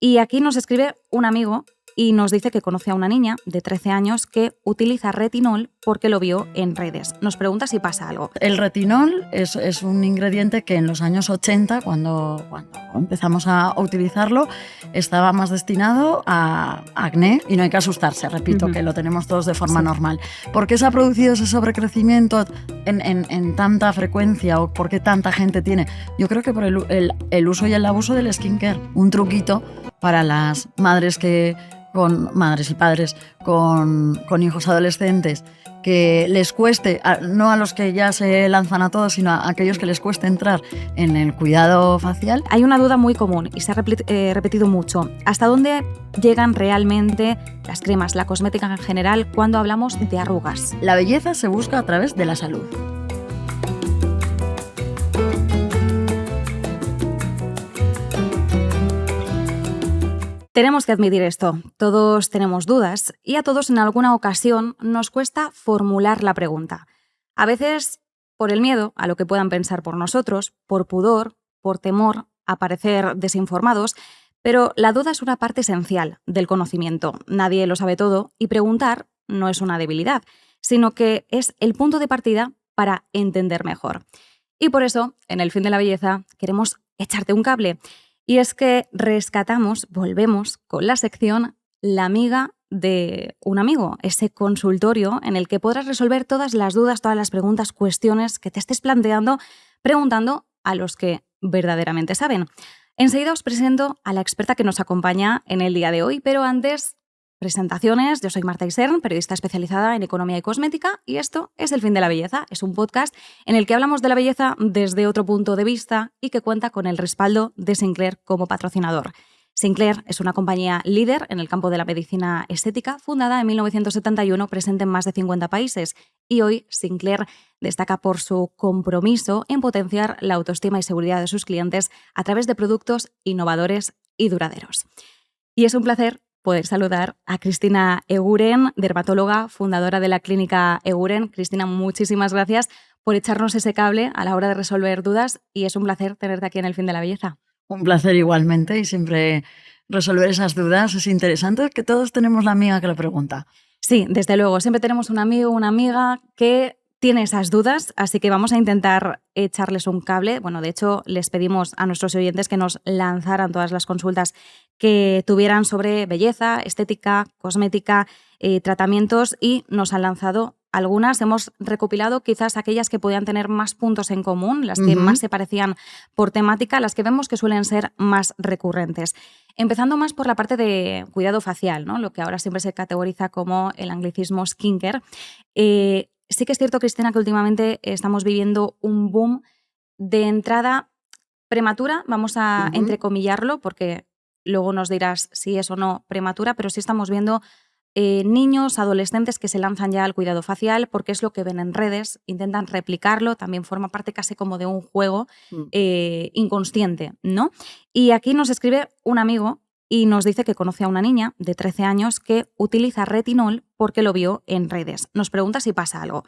Y aquí nos escribe un amigo y nos dice que conoce a una niña de 13 años que utiliza retinol porque lo vio en redes. Nos pregunta si pasa algo. El retinol es un ingrediente que en los años 80, cuando empezamos a utilizarlo, estaba más destinado a acné, y no hay que asustarse, repito, que lo tenemos todos de forma normal. ¿Por qué se ha producido ese sobrecrecimiento en tanta frecuencia, o por qué tanta gente tiene? Yo creo que por el uso y el abuso del skincare, un truquito para las madres y padres con hijos adolescentes, que les cueste, no a los que ya se lanzan a todos, sino a aquellos que les cueste entrar en el cuidado facial. Hay una duda muy común y se ha repetido mucho. ¿Hasta dónde llegan realmente las cremas, la cosmética en general, cuando hablamos de arrugas? La belleza se busca a través de la salud. Tenemos que admitir esto, todos tenemos dudas y a todos en alguna ocasión nos cuesta formular la pregunta. A veces por el miedo a lo que puedan pensar por nosotros, por pudor, por temor a parecer desinformados, pero la duda es una parte esencial del conocimiento. Nadie lo sabe todo y preguntar no es una debilidad, sino que es el punto de partida para entender mejor. Y por eso, en El Fin de la Belleza, queremos echarte un cable. Y es que volvemos con la sección La amiga de un amigo, ese consultorio en el que podrás resolver todas las dudas, todas las preguntas, cuestiones que te estés planteando, preguntando a los que verdaderamente saben. Enseguida os presento a la experta que nos acompaña en el día de hoy, pero antes, presentaciones. Yo soy Marta Isern, periodista especializada en economía y cosmética, y esto es El Fin de la Belleza. Es un podcast en el que hablamos de la belleza desde otro punto de vista y que cuenta con el respaldo de Sinclair como patrocinador. Sinclair es una compañía líder en el campo de la medicina estética, fundada en 1971, presente en más de 50 países. Y hoy Sinclair destaca por su compromiso en potenciar la autoestima y seguridad de sus clientes a través de productos innovadores y duraderos. Y es un placer poder saludar a Cristina Eguren, dermatóloga, fundadora de la clínica Eguren. Cristina, muchísimas gracias por echarnos ese cable a la hora de resolver dudas y es un placer tenerte aquí en El Fin de la Belleza. Un placer igualmente, y siempre resolver esas dudas es interesante, que todos tenemos la amiga que lo pregunta. Sí, desde luego, siempre tenemos un amigo o una amiga que tiene esas dudas, así que vamos a intentar echarles un cable. Bueno, de hecho, les pedimos a nuestros oyentes que nos lanzaran todas las consultas que tuvieran sobre belleza, estética, cosmética, tratamientos, y nos han lanzado algunas. Hemos recopilado quizás aquellas que podían tener más puntos en común, las que más se parecían por temática, las que vemos que suelen ser más recurrentes. Empezando más por la parte de cuidado facial, ¿no? Lo que ahora siempre se categoriza como el anglicismo skincare. Sí que es cierto, Cristina, que últimamente estamos viviendo un boom de entrada prematura, vamos a entrecomillarlo, porque luego nos dirás si es o no prematura, pero sí estamos viendo niños, adolescentes que se lanzan ya al cuidado facial porque es lo que ven en redes, intentan replicarlo, también forma parte casi como de un juego inconsciente, ¿no? Y aquí nos escribe un amigo y nos dice que conoce a una niña de 13 años que utiliza retinol porque lo vio en redes. Nos pregunta si pasa algo.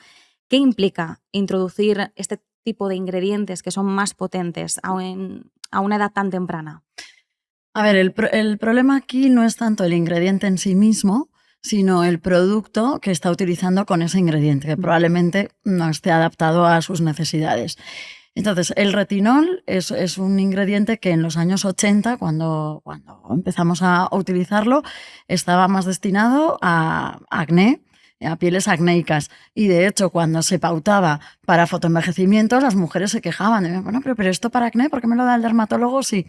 ¿Qué implica introducir este tipo de ingredientes que son más potentes a una edad tan temprana? A ver, el problema aquí no es tanto el ingrediente en sí mismo, sino el producto que está utilizando con ese ingrediente, que probablemente no esté adaptado a sus necesidades. Entonces, el retinol es un ingrediente que en los años 80, cuando empezamos a utilizarlo, estaba más destinado a acné, a pieles acnéicas. Y de hecho, cuando se pautaba para fotoenvejecimiento, las mujeres se quejaban. De, bueno, pero esto para acné, ¿por qué me lo da el dermatólogo? Sí.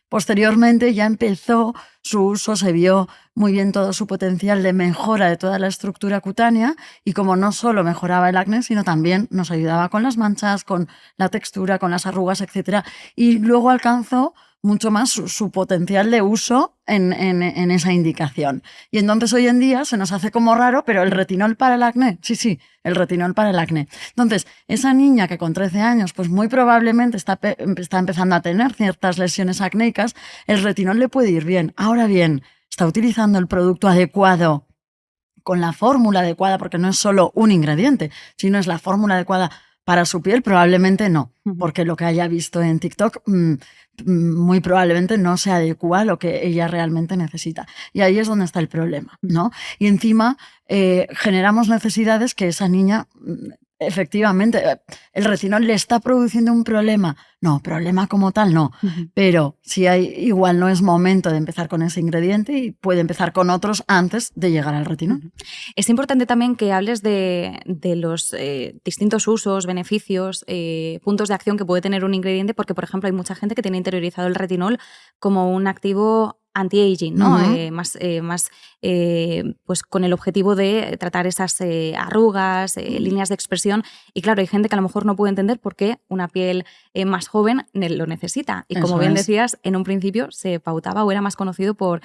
Posteriormente ya empezó su uso, se vio muy bien todo su potencial de mejora de toda la estructura cutánea, y como no solo mejoraba el acné, sino también nos ayudaba con las manchas, con la textura, con las arrugas, etc. Y luego alcanzó mucho más su potencial de uso en esa indicación. Y entonces hoy en día se nos hace como raro, pero el retinol para el acné, sí, el retinol para el acné. Entonces, esa niña que con 13 años, pues muy probablemente está empezando a tener ciertas lesiones acnéicas, el retinol le puede ir bien. Ahora bien, ¿está utilizando el producto adecuado con la fórmula adecuada? Porque no es solo un ingrediente, sino es la fórmula adecuada para su piel. Probablemente no, porque lo que haya visto en TikTok muy probablemente no se adecua a lo que ella realmente necesita. Y ahí es donde está el problema, ¿no? Y encima generamos necesidades que esa niña, efectivamente, el retinol le está produciendo un problema. No, problema como tal no. Pero si hay, igual no es momento de empezar con ese ingrediente y puede empezar con otros antes de llegar al retinol. Es importante también que hables de los distintos usos, beneficios, puntos de acción que puede tener un ingrediente, porque, por ejemplo, hay mucha gente que tiene interiorizado el retinol como un activo anti-aging, ¿no? Pues con el objetivo de tratar esas arrugas, líneas de expresión. Y claro, hay gente que a lo mejor no puede entender por qué una piel más joven lo necesita. Y como bien decías, en un principio se pautaba o era más conocido por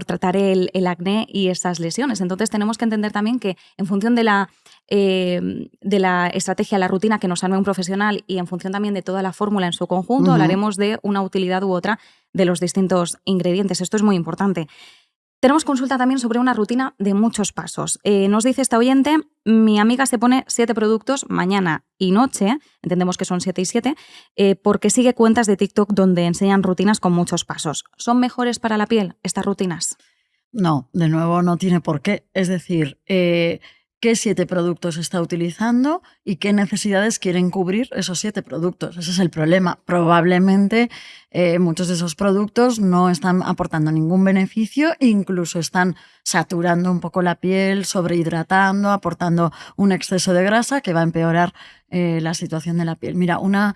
tratar el acné y esas lesiones. Entonces tenemos que entender también que en función de la estrategia, la rutina que nos arme un profesional y en función también de toda la fórmula en su conjunto, hablaremos de una utilidad u otra de los distintos ingredientes. Esto es muy importante. Tenemos consulta también sobre una rutina de muchos pasos. Nos dice esta oyente, mi amiga se pone 7 productos mañana y noche, entendemos que son 7 y 7, porque sigue cuentas de TikTok donde enseñan rutinas con muchos pasos. ¿Son mejores para la piel estas rutinas? No, de nuevo no tiene por qué. Es decir, qué 7 productos está utilizando y qué necesidades quieren cubrir esos 7 productos. Ese es el problema. Probablemente muchos de esos productos no están aportando ningún beneficio, incluso están saturando un poco la piel, sobrehidratando, aportando un exceso de grasa que va a empeorar la situación de la piel. Mira, una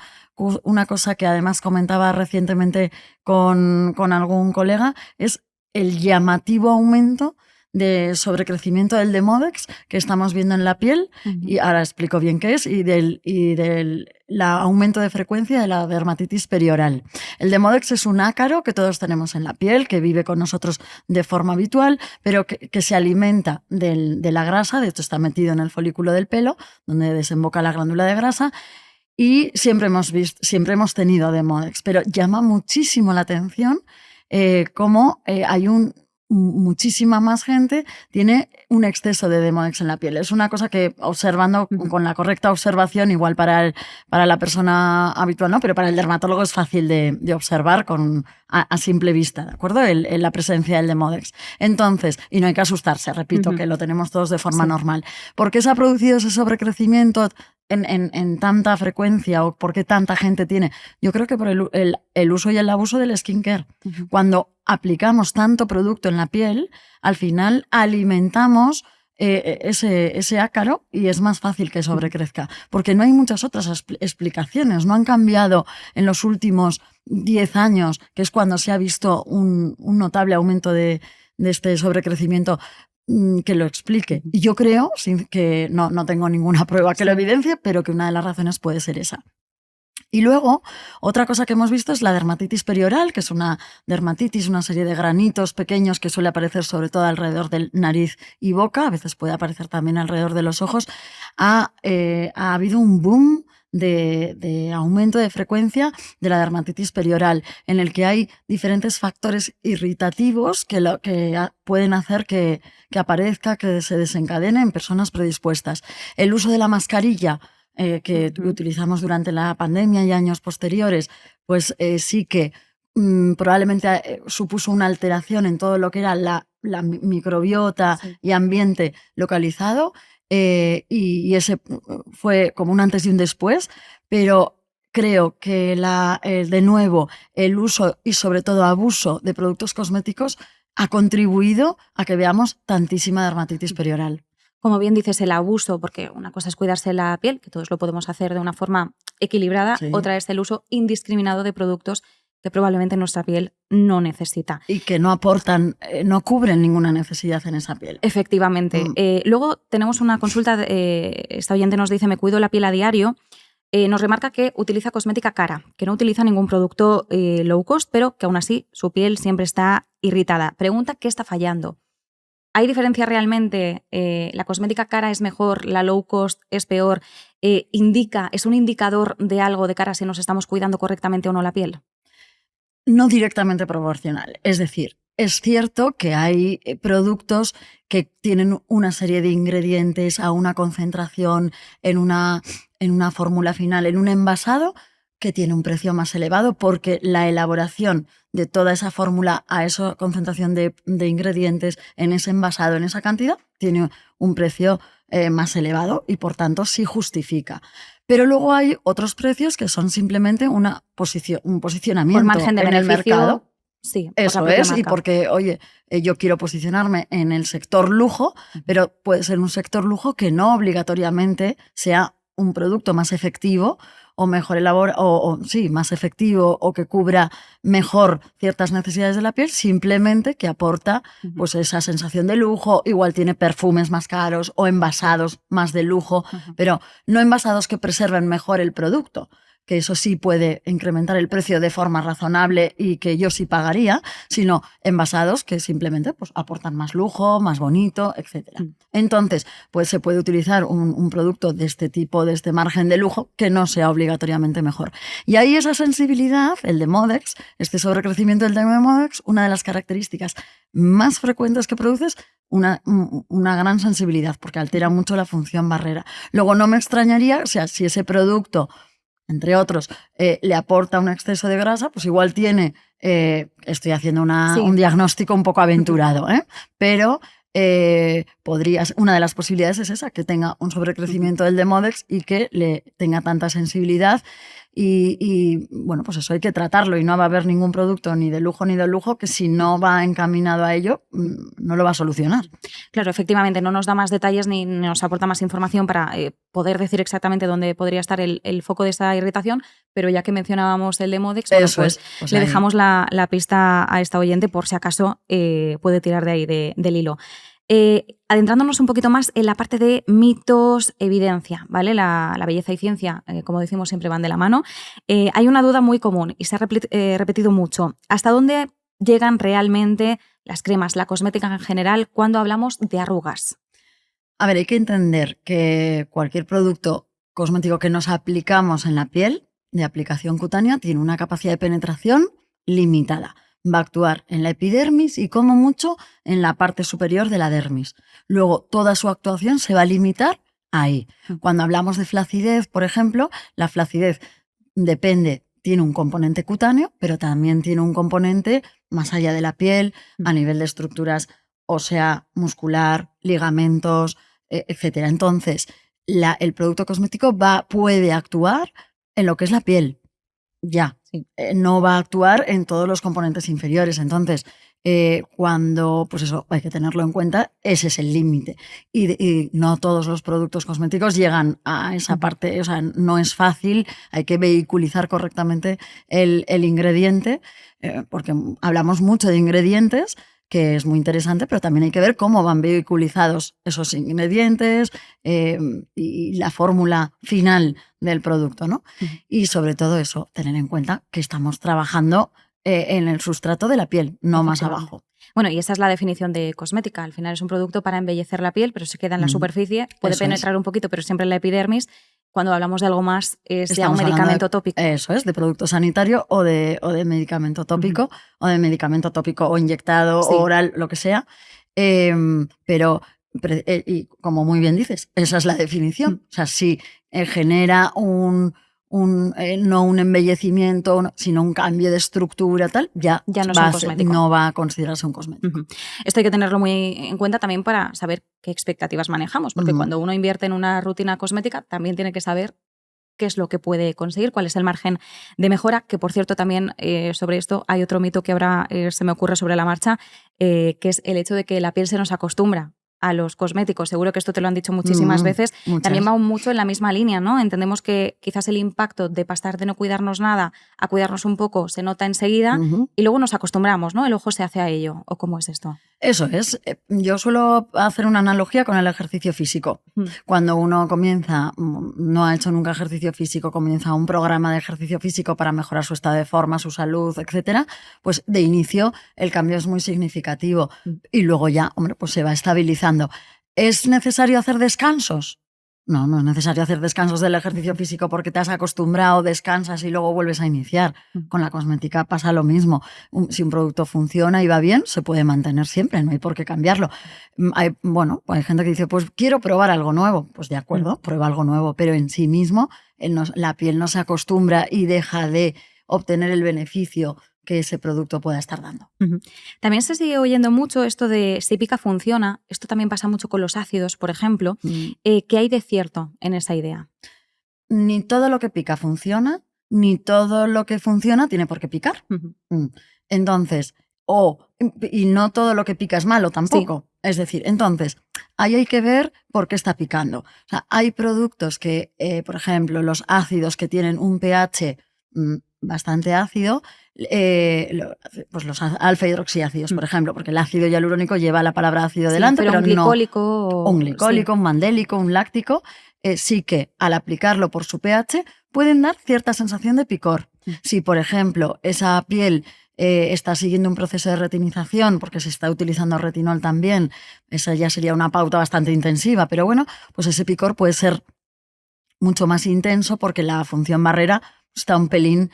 cosa que además comentaba recientemente con algún colega es el llamativo aumento de sobrecrecimiento del Demodex que estamos viendo en la piel, y ahora explico bien qué es, y del aumento de frecuencia de la dermatitis perioral. El Demodex es un ácaro que todos tenemos en la piel, que vive con nosotros de forma habitual, pero que se alimenta de la grasa. De hecho está metido en el folículo del pelo, donde desemboca la glándula de grasa, y siempre hemos tenido Demodex, pero llama muchísimo la atención cómo hay muchísima más gente tiene un exceso de Demodex en la piel. Es una cosa que, observando con la correcta observación, igual para la persona habitual no, pero para el dermatólogo es fácil de observar a simple vista, ¿de acuerdo? La presencia del Demodex. Entonces, y no hay que asustarse, repito, que lo tenemos todos de forma normal. ¿Por qué se ha producido ese sobrecrecimiento en tanta frecuencia, o por qué tanta gente tiene? Yo creo que por el uso y el abuso del skincare. Cuando aplicamos tanto producto en la piel, al final alimentamos ese ácaro y es más fácil que sobrecrezca, porque no hay muchas otras explicaciones. No han cambiado en los últimos 10 años, que es cuando se ha visto un notable aumento de este sobrecrecimiento, que lo explique. Y yo creo, que no tengo ninguna prueba que lo evidencie, pero que una de las razones puede ser esa. Y luego, otra cosa que hemos visto es la dermatitis perioral, que es una dermatitis, una serie de granitos pequeños que suele aparecer sobre todo alrededor del nariz y boca, a veces puede aparecer también alrededor de los ojos. Ha habido un boom de aumento de frecuencia de la dermatitis perioral, en el que hay diferentes factores irritativos que pueden hacer que aparezca, que se desencadene en personas predispuestas. El uso de la mascarilla que utilizamos durante la pandemia y años posteriores, pues sí que probablemente supuso una alteración en todo lo que era la microbiota y ambiente localizado, y ese fue como un antes y un después, pero creo que de nuevo el uso y sobre todo abuso de productos cosméticos ha contribuido a que veamos tantísima dermatitis perioral. Como bien dices, el abuso, porque una cosa es cuidarse la piel, que todos lo podemos hacer de una forma equilibrada, otra es el uso indiscriminado de productos que probablemente nuestra piel no necesita. Y que no aportan, no cubren ninguna necesidad en esa piel. Efectivamente. Luego tenemos una consulta, esta oyente nos dice, me cuido la piel a diario. Nos remarca que utiliza cosmética cara, que no utiliza ningún producto low cost, pero que aún así su piel siempre está irritada. Pregunta, ¿qué está fallando? ¿Hay diferencia realmente? ¿La cosmética cara es mejor? ¿La low cost es peor? ¿Es un indicador de algo de cara si nos estamos cuidando correctamente o no la piel? No directamente proporcional. Es decir, es cierto que hay productos que tienen una serie de ingredientes a una concentración en una fórmula final, en un envasado, que tiene un precio más elevado porque la elaboración de toda esa fórmula a esa concentración de ingredientes en ese envasado, en esa cantidad, tiene un precio más elevado y por tanto sí justifica. Pero luego hay otros precios que son simplemente un posicionamiento por margen de en el beneficio, mercado. sí, Eso es, y porque, oye, yo quiero posicionarme en el sector lujo, pero puede ser un sector lujo que no obligatoriamente sea un producto más efectivo o mejor elaborado, sí, más efectivo o que cubra mejor ciertas necesidades de la piel, simplemente que aporta pues esa sensación de lujo, igual tiene perfumes más caros o envasados más de lujo, pero no envasados que preserven mejor el producto, que eso sí puede incrementar el precio de forma razonable y que yo sí pagaría, sino envasados que simplemente pues, aportan más lujo, más bonito, etc. Entonces, pues se puede utilizar un producto de este tipo, de este margen de lujo, que no sea obligatoriamente mejor. Y ahí esa sensibilidad, el Demodex, este sobrecrecimiento del Demodex, una de las características más frecuentes que produce es una gran sensibilidad, porque altera mucho la función barrera. Luego, no me extrañaría, o sea, si ese producto entre otros, le aporta un exceso de grasa, pues igual tiene, estoy haciendo un diagnóstico un poco aventurado, pero una de las posibilidades es esa, que tenga un sobrecrecimiento del Demodex y que le tenga tanta sensibilidad y bueno, pues eso hay que tratarlo y no va a haber ningún producto ni de lujo que si no va encaminado a ello no lo va a solucionar. Claro, efectivamente, no nos da más detalles ni nos aporta más información para poder decir exactamente dónde podría estar el foco de esa irritación, pero ya que mencionábamos el Demodex, bueno, pues le dejamos la pista a esta oyente por si acaso puede tirar de ahí del hilo. Adentrándonos un poquito más en la parte de mitos, evidencia, ¿vale? La belleza y ciencia, como decimos, siempre van de la mano. Hay una duda muy común y se ha repetido mucho. ¿Hasta dónde llegan realmente las cremas, la cosmética en general, cuando hablamos de arrugas? A ver, hay que entender que cualquier producto cosmético que nos aplicamos en la piel, de aplicación cutánea, tiene una capacidad de penetración limitada. Va a actuar en la epidermis y como mucho en la parte superior de la dermis. Luego, toda su actuación se va a limitar ahí. Cuando hablamos de flacidez, por ejemplo, la flacidez tiene un componente cutáneo, pero también tiene un componente más allá de la piel, a nivel de estructuras ósea, muscular, ligamentos, etc. Entonces, el producto cosmético puede actuar en lo que es la piel. Ya, no va a actuar en todos los componentes inferiores. Entonces, cuando, pues eso, hay que tenerlo en cuenta, ese es el límite. Y no todos los productos cosméticos llegan a esa parte, o sea, no es fácil, hay que vehiculizar correctamente el ingrediente, porque hablamos mucho de ingredientes, que es muy interesante, pero también hay que ver cómo van vehiculizados esos ingredientes y la fórmula final del producto, ¿no? Y sobre todo eso, tener en cuenta que estamos trabajando en el sustrato de la piel, no más abajo. Bueno, y esa es la definición de cosmética. Al final es un producto para embellecer la piel, pero se queda en la superficie, puede penetrar un poquito, pero siempre en la epidermis. Cuando hablamos de algo más, es ya un medicamento tópico. Eso es, de producto sanitario o de medicamento tópico, o de medicamento tópico o inyectado o oral, lo que sea. Pero y como muy bien dices, esa es la definición. O sea, si genera no un embellecimiento, sino un cambio de estructura, tal, ya no, no va a considerarse un cosmético. Esto hay que tenerlo muy en cuenta también para saber qué expectativas manejamos, porque cuando uno invierte en una rutina cosmética, también tiene que saber qué es lo que puede conseguir, cuál es el margen de mejora, que por cierto también sobre esto hay otro mito que ahora se me ocurre sobre la marcha, que es el hecho de que la piel se nos acostumbra a los cosméticos. Seguro que esto te lo han dicho muchísimas veces. Muchas. También va mucho en la misma línea, ¿no? Entendemos que quizás el impacto de pasar de no cuidarnos nada a cuidarnos un poco se nota enseguida y luego nos acostumbramos, ¿no? El ojo se hace a ello. ¿O cómo es esto? Eso es. Yo suelo hacer una analogía con el ejercicio físico. Cuando uno no ha hecho nunca ejercicio físico, comienza un programa de ejercicio físico para mejorar su estado de forma, su salud, etcétera, pues de inicio el cambio es muy significativo y luego ya, hombre, pues se va estabilizando. ¿Es necesario hacer descansos? No es necesario hacer descansos del ejercicio físico porque te has acostumbrado, descansas y luego vuelves a iniciar. Con la cosmética pasa lo mismo. Si un producto funciona y va bien, se puede mantener siempre, no hay por qué cambiarlo. Hay gente que dice, pues quiero probar algo nuevo. Pues de acuerdo, prueba algo nuevo, pero en sí mismo la piel no se acostumbra y deja de obtener el beneficio que ese producto pueda estar dando. También se sigue oyendo mucho esto de si pica funciona. Esto también pasa mucho con los ácidos, por ejemplo. ¿Qué hay de cierto en esa idea? Ni todo lo que pica funciona, ni todo lo que funciona tiene por qué picar. Entonces, y no todo lo que pica es malo tampoco. Sí. Es decir, entonces, ahí hay que ver por qué está picando. O sea, hay productos que, por ejemplo, los ácidos que tienen un pH bastante ácido, pues los alfa-hidroxiácidos, por ejemplo, porque el ácido hialurónico lleva la palabra ácido delante, pero un glicólico, no un glicólico, un mandélico, un láctico, sí que al aplicarlo por su pH pueden dar cierta sensación de picor. Si, por ejemplo, esa piel está siguiendo un proceso de retinización porque se está utilizando retinol también, esa ya sería una pauta bastante intensiva, pero bueno, pues ese picor puede ser mucho más intenso porque la función barrera está un pelín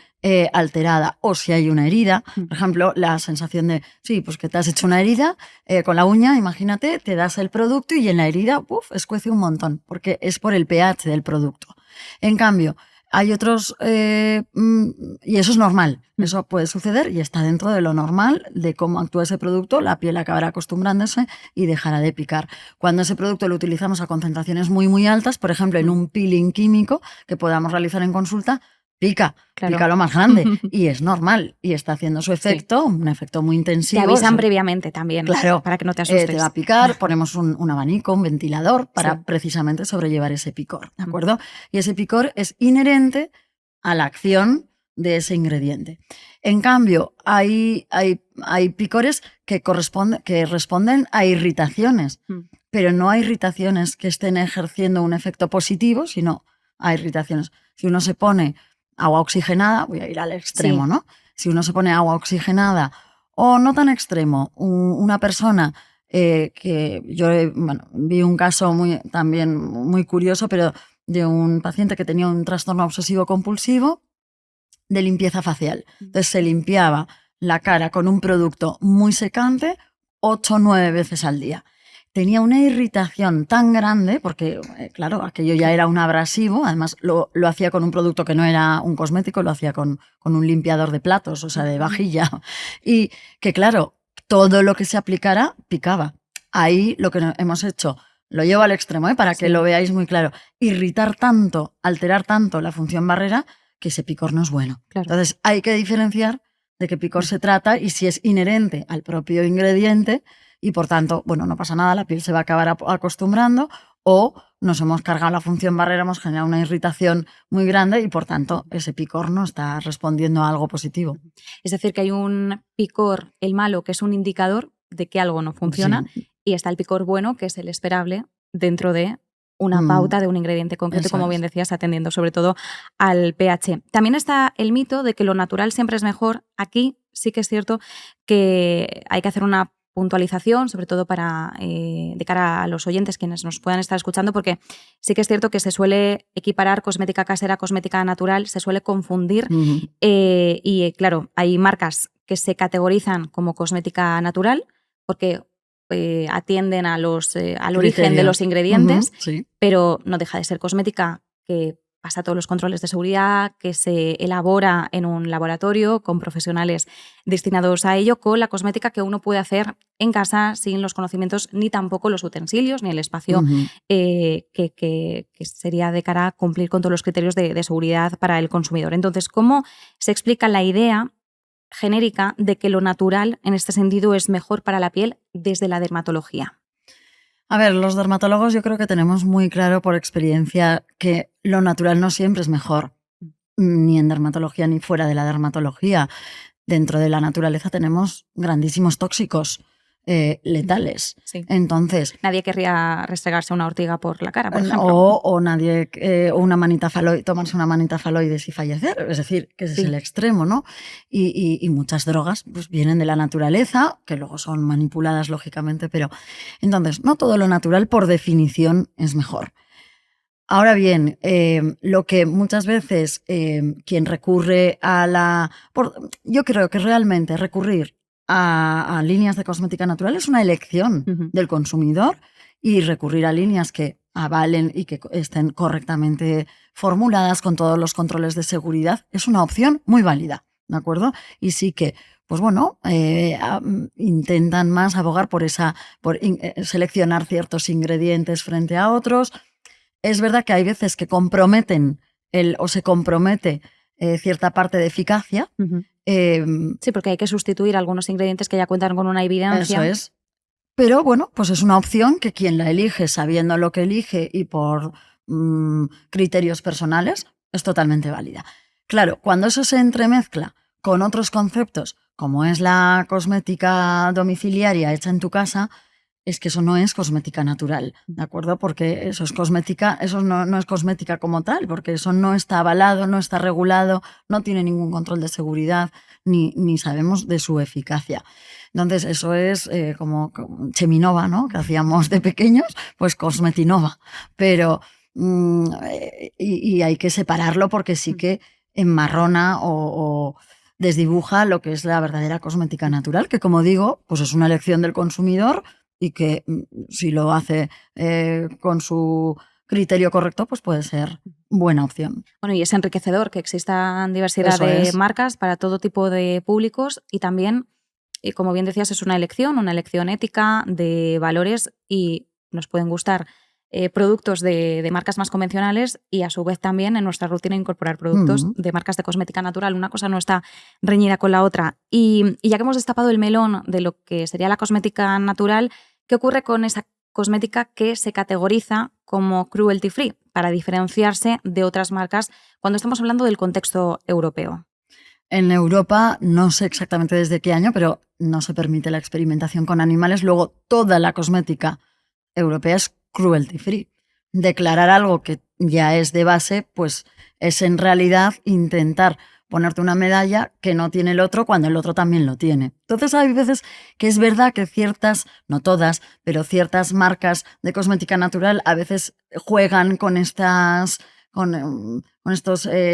alterada. O si hay una herida, por ejemplo, la sensación de, sí, pues que te has hecho una herida con la uña, imagínate, te das el producto y en la herida, escuece un montón, porque es por el pH del producto. En cambio, hay otros, y eso es normal, eso puede suceder y está dentro de lo normal de cómo actúa ese producto, la piel acabará acostumbrándose y dejará de picar. Cuando ese producto lo utilizamos a concentraciones muy, muy altas, por ejemplo, en un peeling químico que podamos realizar en consulta, pica lo más grande y es normal y está haciendo su efecto, un efecto muy intensivo. Te avisan previamente también, claro, para que no te asustes. Te va a picar, ponemos un abanico, un ventilador para precisamente sobrellevar ese picor, ¿de acuerdo? Y ese picor es inherente a la acción de ese ingrediente. En cambio, hay picores que responden a irritaciones, pero no hay irritaciones que estén ejerciendo un efecto positivo, sino a irritaciones. Si uno se pone agua oxigenada, voy a ir al extremo, ¿no? Si uno se pone agua oxigenada o no tan extremo, una persona que yo vi un caso también muy curioso, pero de un paciente que tenía un trastorno obsesivo compulsivo de limpieza facial. Entonces se limpiaba la cara con un producto muy secante 8 o 9 veces al día. Tenía una irritación tan grande, porque claro, aquello ya era un abrasivo, además lo hacía con un producto que no era un cosmético, lo hacía con un limpiador de platos, o sea, de vajilla, y que claro, todo lo que se aplicara picaba. Ahí lo que hemos hecho, lo llevo al extremo, para que lo veáis muy claro, irritar tanto, alterar tanto la función barrera, que ese picor no es bueno. Claro. Entonces hay que diferenciar de qué picor se trata y si es inherente al propio ingrediente, y por tanto, no pasa nada, la piel se va a acabar acostumbrando o nos hemos cargado la función barrera, hemos generado una irritación muy grande y por tanto ese picor no está respondiendo a algo positivo. Es decir, que hay un picor, el malo, que es un indicador de que algo no funciona y está el picor bueno, que es el esperable dentro de una pauta de un ingrediente concreto, como bien decías, atendiendo sobre todo al pH. También está el mito de que lo natural siempre es mejor. Aquí sí que es cierto que hay que hacer una puntualización, sobre todo de cara a los oyentes quienes nos puedan estar escuchando, porque sí que es cierto que se suele equiparar cosmética casera, cosmética natural, se suele confundir y claro, hay marcas que se categorizan como cosmética natural porque atienden al origen de los ingredientes, pero no deja de ser cosmética que pasa todos los controles de seguridad, que se elabora en un laboratorio con profesionales destinados a ello, con la cosmética que uno puede hacer en casa sin los conocimientos ni tampoco los utensilios ni el espacio que sería de cara a cumplir con todos los criterios de seguridad para el consumidor. Entonces, ¿cómo se explica la idea genérica de que lo natural en este sentido es mejor para la piel desde la dermatología? A ver, los dermatólogos yo creo que tenemos muy claro por experiencia que lo natural no siempre es mejor, ni en dermatología ni fuera de la dermatología. Dentro de la naturaleza tenemos grandísimos tóxicos letales. Sí. Entonces, nadie querría restregarse una ortiga por la cara, por ejemplo. O nadie, tomarse una manita faloides y fallecer. Es decir, que ese es el extremo, ¿no? Y muchas drogas pues vienen de la naturaleza, que luego son manipuladas, lógicamente, pero entonces, no todo lo natural por definición es mejor. Ahora bien, lo que muchas veces quien recurre yo creo que realmente recurrir a líneas de cosmética natural es una elección del consumidor, y recurrir a líneas que avalen y que estén correctamente formuladas con todos los controles de seguridad es una opción muy válida, ¿de acuerdo? Y sí que, pues bueno, intentan más abogar por seleccionar ciertos ingredientes frente a otros. Es verdad que hay veces que comprometen o se compromete cierta parte de eficacia. Sí, porque hay que sustituir algunos ingredientes que ya cuentan con una evidencia. Eso es. Pero bueno, pues es una opción que quien la elige sabiendo lo que elige y por criterios personales es totalmente válida. Claro, cuando eso se entremezcla con otros conceptos, como es la cosmética domiciliaria hecha en tu casa, es que eso no es cosmética natural, ¿de acuerdo? Porque eso es cosmética, eso no es cosmética como tal, porque eso no está avalado, no está regulado, no tiene ningún control de seguridad, ni sabemos de su eficacia. Entonces, eso es como Cheminova, ¿no? Que hacíamos de pequeños, pues Cosmetinova. Pero, y hay que separarlo porque sí que enmarrona o desdibuja lo que es la verdadera cosmética natural, que como digo, pues es una elección del consumidor, y que si lo hace con su criterio correcto, pues puede ser buena opción. Bueno, y es enriquecedor que existan diversidad de marcas para todo tipo de públicos, y también, como bien decías, es una elección ética de valores, y nos pueden gustar productos de marcas más convencionales, y a su vez también en nuestra rutina incorporar productos de marcas de cosmética natural. Una cosa no está reñida con la otra. Y ya que hemos destapado el melón de lo que sería la cosmética natural, ¿qué ocurre con esa cosmética que se categoriza como cruelty free para diferenciarse de otras marcas cuando estamos hablando del contexto europeo? En Europa, no sé exactamente desde qué año, pero no se permite la experimentación con animales. Luego, toda la cosmética europea es cruelty free. Declarar algo que ya es de base, pues es en realidad intentar ponerte una medalla que no tiene el otro cuando el otro también lo tiene. Entonces hay veces que es verdad que ciertas, no todas, pero ciertas marcas de cosmética natural a veces juegan con estos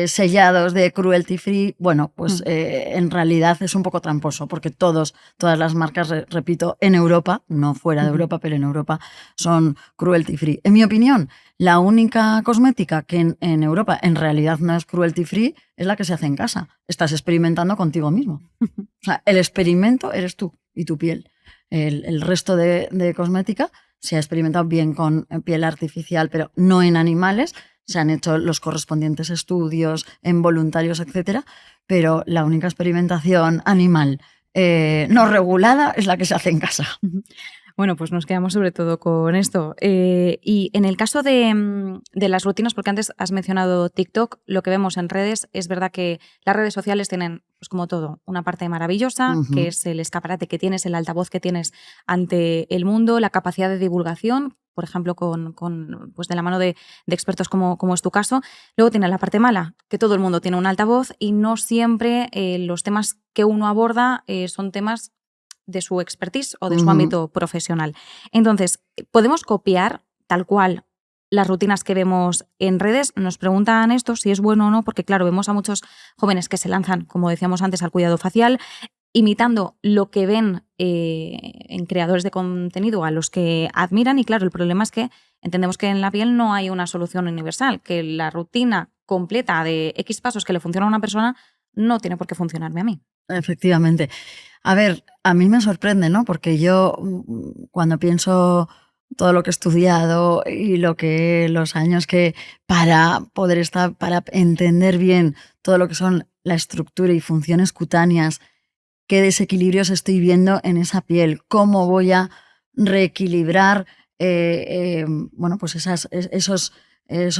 sellados de cruelty free. Bueno, pues en realidad es un poco tramposo, porque todas las marcas, repito, en Europa, no fuera de Europa, pero en Europa son cruelty free. En mi opinión, la única cosmética que en Europa en realidad no es cruelty free es la que se hace en casa. Estás experimentando contigo mismo. O sea, el experimento eres tú y tu piel. El resto de cosmética se ha experimentado bien con piel artificial, pero no en animales. Se han hecho los correspondientes estudios en voluntarios, etcétera, pero la única experimentación animal no regulada es la que se hace en casa. Bueno, pues nos quedamos sobre todo con esto. Y en el caso de las rutinas, porque antes has mencionado TikTok, lo que vemos en redes, es verdad que las redes sociales tienen, pues como todo, una parte maravillosa, que es el escaparate que tienes, el altavoz que tienes ante el mundo, la capacidad de divulgación, por ejemplo, pues de la mano de expertos como es tu caso. Luego tiene la parte mala, que todo el mundo tiene un altavoz y no siempre los temas que uno aborda son temas de su expertise o de su ámbito profesional. Entonces, ¿podemos copiar tal cual las rutinas que vemos en redes? Nos preguntan esto, si es bueno o no, porque claro, vemos a muchos jóvenes que se lanzan, como decíamos antes, al cuidado facial, imitando lo que ven en creadores de contenido a los que admiran, y claro, el problema es que entendemos que en la piel no hay una solución universal, que la rutina completa de X pasos que le funciona a una persona no tiene por qué funcionarme a mí. Efectivamente. A ver, a mí me sorprende, ¿no? Porque yo cuando pienso todo lo que he estudiado y los años que para entender bien todo lo que son la estructura y funciones cutáneas, qué desequilibrios estoy viendo en esa piel, cómo voy a reequilibrar bueno, pues esos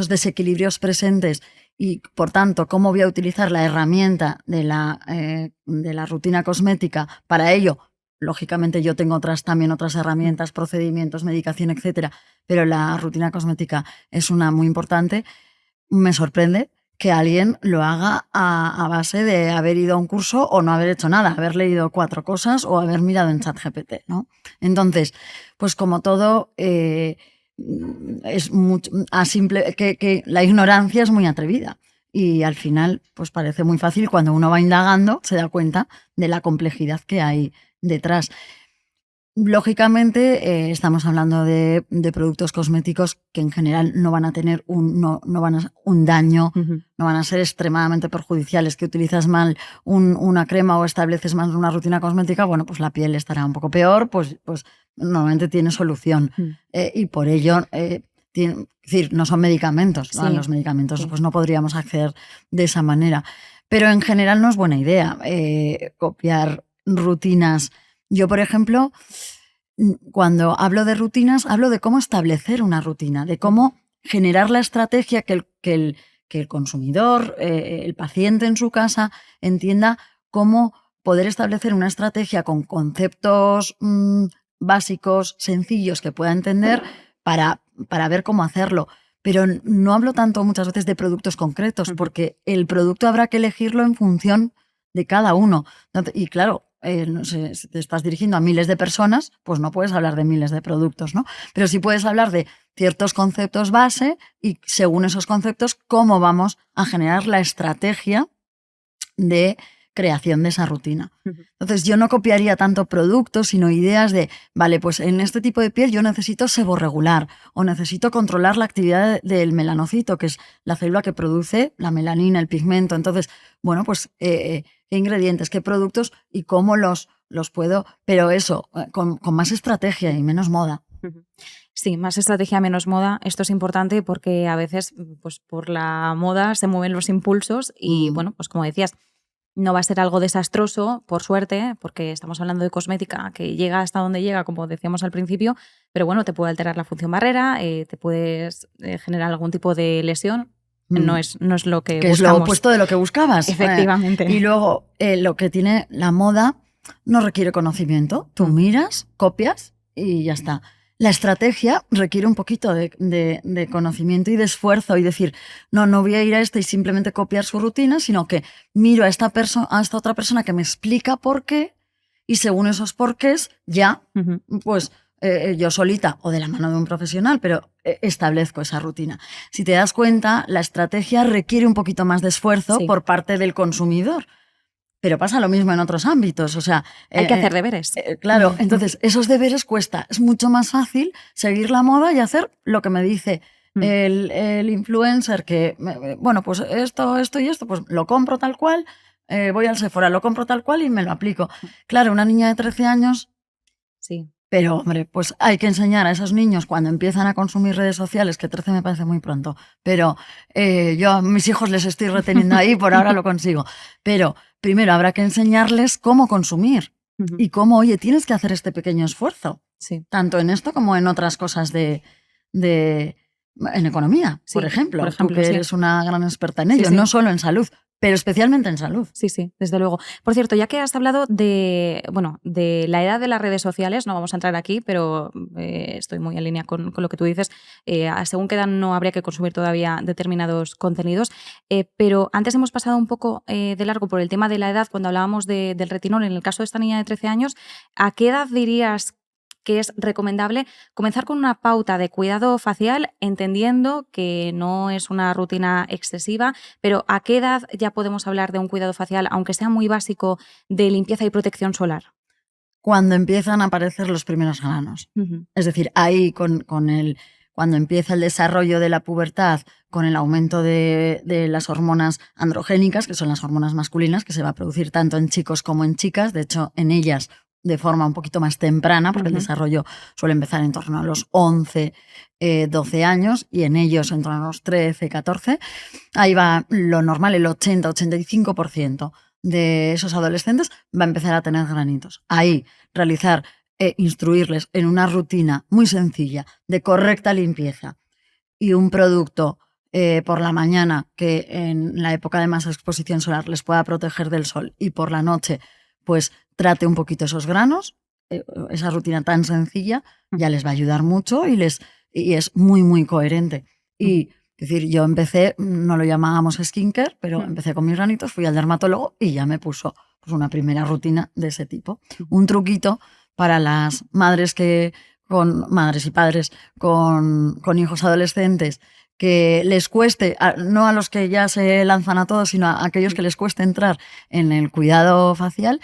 desequilibrios presentes, y por tanto cómo voy a utilizar la herramienta de la rutina cosmética para ello. Lógicamente yo tengo también otras herramientas, procedimientos, medicación, etcétera, pero la rutina cosmética es una muy importante. Me sorprende que alguien lo haga a base de haber ido a un curso o no haber hecho nada, haber leído 4 cosas o haber mirado en ChatGPT, ¿no? Entonces, pues como todo, es mucho, que la ignorancia es muy atrevida. Y al final, pues parece muy fácil. Cuando uno va indagando, se da cuenta de la complejidad que hay detrás. Lógicamente, estamos hablando de productos cosméticos que en general no van a tener un daño, no van a ser extremadamente perjudiciales. Que utilizas mal una crema o estableces mal una rutina cosmética, bueno, pues la piel estará un poco peor, pues normalmente tiene solución. Y por ello, es decir, no son medicamentos, ¿no? Sí. Los medicamentos pues no podríamos acceder de esa manera. Pero en general no es buena idea copiar rutinas. Yo, por ejemplo, cuando hablo de rutinas, hablo de cómo establecer una rutina, de cómo generar la estrategia que el consumidor, el paciente en su casa, entienda cómo poder establecer una estrategia con conceptos básicos, sencillos, que pueda entender para ver cómo hacerlo. Pero no hablo tanto muchas veces de productos concretos, porque el producto habrá que elegirlo en función de cada uno. Y claro, no sé, si te estás dirigiendo a miles de personas, pues no puedes hablar de miles de productos, ¿no? Pero sí puedes hablar de ciertos conceptos base y según esos conceptos, cómo vamos a generar la estrategia de creación de esa rutina. Entonces yo no copiaría tanto productos, sino ideas de, vale, pues en este tipo de piel yo necesito seborregular o necesito controlar la actividad del melanocito, que es la célula que produce la melanina, el pigmento. Entonces, bueno, pues qué ingredientes, qué productos y cómo los puedo, pero eso, con más estrategia y menos moda. Sí, más estrategia, menos moda. Esto es importante porque a veces, pues por la moda se mueven los impulsos y, bueno, pues como decías, no va a ser algo desastroso, por suerte, porque estamos hablando de cosmética que llega hasta donde llega, como decíamos al principio, pero bueno, te puede alterar la función barrera, te puedes generar algún tipo de lesión. No es lo que buscamos. Es lo opuesto de lo que buscabas. Efectivamente. Y luego, lo que tiene la moda no requiere conocimiento. Tú miras, copias y ya está. La estrategia requiere un poquito de conocimiento y de esfuerzo y decir, no voy a ir a y simplemente copiar su rutina, sino que miro a esta otra persona que me explica por qué y según esos porqués ya, pues yo solita o de la mano de un profesional, pero establezco esa rutina. Si te das cuenta, la estrategia requiere un poquito más de esfuerzo por parte del consumidor. Pero pasa lo mismo en otros ámbitos, o sea... Hay que hacer deberes. Claro, entonces esos deberes cuesta. Es mucho más fácil seguir la moda y hacer lo que me dice el influencer, que, bueno, pues esto y esto, pues lo compro tal cual, voy al Sephora, lo compro tal cual y me lo aplico. Claro, una niña de 13 años... Sí. Pero, hombre, pues hay que enseñar a esos niños cuando empiezan a consumir redes sociales, que 13 me parece muy pronto, pero yo a mis hijos les estoy reteniendo ahí, por ahora lo consigo. Pero primero habrá que enseñarles cómo consumir y cómo, oye, tienes que hacer este pequeño esfuerzo, tanto en esto como en otras cosas en economía, por ejemplo, tú que eres una gran experta en ello, no solo en salud, pero especialmente en salud. Sí, desde luego. Por cierto, ya que has hablado de la edad de las redes sociales, no vamos a entrar aquí, pero estoy muy en línea con lo que tú dices. Según qué edad no habría que consumir todavía determinados contenidos. Pero antes hemos pasado un poco de largo por el tema de la edad, cuando hablábamos del retinol. En el caso de esta niña de 13 años, ¿a qué edad dirías que es recomendable comenzar con una pauta de cuidado facial, entendiendo que no es una rutina excesiva, pero ¿a qué edad ya podemos hablar de un cuidado facial, aunque sea muy básico, de limpieza y protección solar? Cuando empiezan a aparecer los primeros granos. Es decir, ahí cuando empieza el desarrollo de la pubertad, con el aumento de las hormonas androgénicas, que son las hormonas masculinas, que se va a producir tanto en chicos como en chicas. De hecho, en ellas de forma un poquito más temprana, porque el desarrollo suele empezar en torno a los 11, 12 años y en ellos en torno a los 13, 14. Ahí va lo normal, el 80-85% de esos adolescentes va a empezar a tener granitos. Ahí realizar, instruirles en una rutina muy sencilla de correcta limpieza y un producto por la mañana que en la época de más exposición solar les pueda proteger del sol y por la noche pues trate un poquito esos granos, esa rutina tan sencilla ya les va a ayudar mucho y es muy, muy coherente. Y es decir, yo empecé, no lo llamábamos skincare, pero empecé con mis granitos, fui al dermatólogo y ya me puso pues, una primera rutina de ese tipo. Un truquito para las madres que con madres y padres con hijos adolescentes, que les cueste, no a los que ya se lanzan a todos, sino a aquellos que les cueste entrar en el cuidado facial,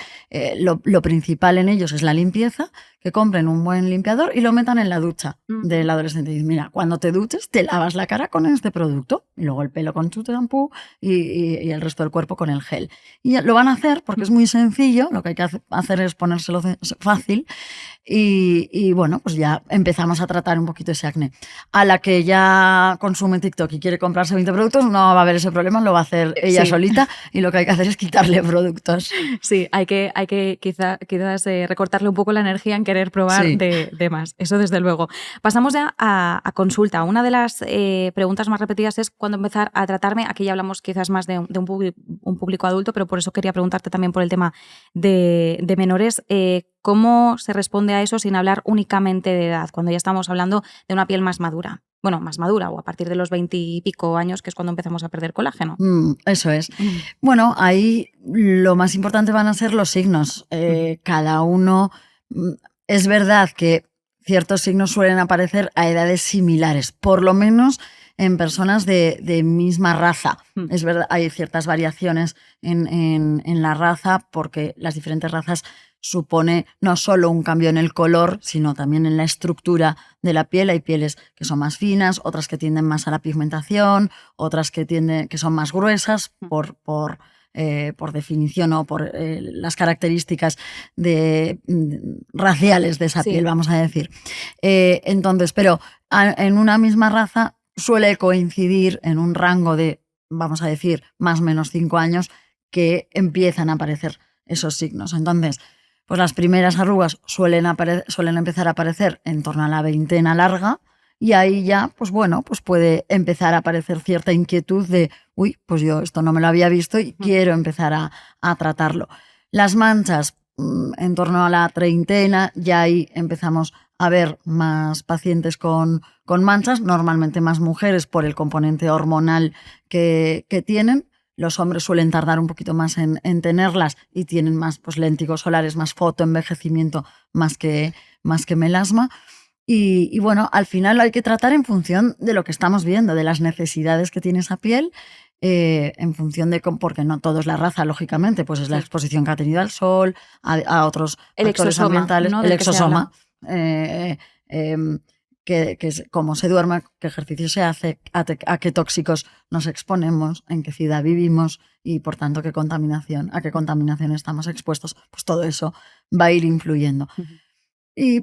lo principal en ellos es la limpieza, que compren un buen limpiador y lo metan en la ducha del adolescente. Y dicen, mira, cuando te duches te lavas la cara con este producto y luego el pelo con tu champú y el resto del cuerpo con el gel. Y lo van a hacer porque es muy sencillo, lo que hay que hacer es ponérselo fácil y bueno, pues ya empezamos a tratar un poquito ese acné. A la que ya consume TikTok y quiere comprarse 20 productos, no va a haber ese problema, lo va a hacer ella solita y lo que hay que hacer es quitarle productos. Sí, hay que quizás recortarle un poco la energía en querer probar de más, eso desde luego. Pasamos ya a consulta. Una de las preguntas más repetidas es cuándo empezar a tratarme. Aquí ya hablamos quizás más de un público adulto, pero por eso quería preguntarte también por el tema de menores. ¿Cómo se responde a eso sin hablar únicamente de edad, cuando ya estamos hablando de una piel más madura? Bueno, más madura o a partir de los 20 y pico años, que es cuando empezamos a perder colágeno. Eso es. Bueno, ahí lo más importante van a ser los signos. Cada uno, es verdad que ciertos signos suelen aparecer a edades similares, por lo menos en personas de misma raza. Es verdad, hay ciertas variaciones en la raza porque las diferentes razas supone no solo un cambio en el color, sino también en la estructura de la piel. Hay pieles que son más finas, otras que tienden más a la pigmentación, otras que son más gruesas por definición o por las características raciales de esa piel, vamos a decir. Entonces, pero en una misma raza suele coincidir en un rango de, vamos a decir, más o menos 5 años que empiezan a aparecer esos signos. Entonces, pues las primeras arrugas suelen empezar a aparecer en torno a la veintena larga y ahí ya, pues bueno, pues puede empezar a aparecer cierta inquietud de, uy, pues yo esto no me lo había visto y quiero empezar a tratarlo. Las manchas, en torno a la treintena, ya ahí empezamos a ver más pacientes con manchas, normalmente más mujeres por el componente hormonal que tienen. Los hombres suelen tardar un poquito más en tenerlas y tienen más pues, léntigos solares, más fotoenvejecimiento, más que melasma. Y bueno, al final hay que tratar en función de lo que estamos viendo, de las necesidades que tiene esa piel, en función de, porque no todo es la raza, lógicamente, pues es la exposición que ha tenido al sol, a otros factores ambientales, ¿no? El exosoma. Que es cómo se duerme, qué ejercicio se hace, a qué tóxicos nos exponemos, en qué ciudad vivimos y, por tanto, a qué contaminación estamos expuestos. Pues todo eso va a ir influyendo.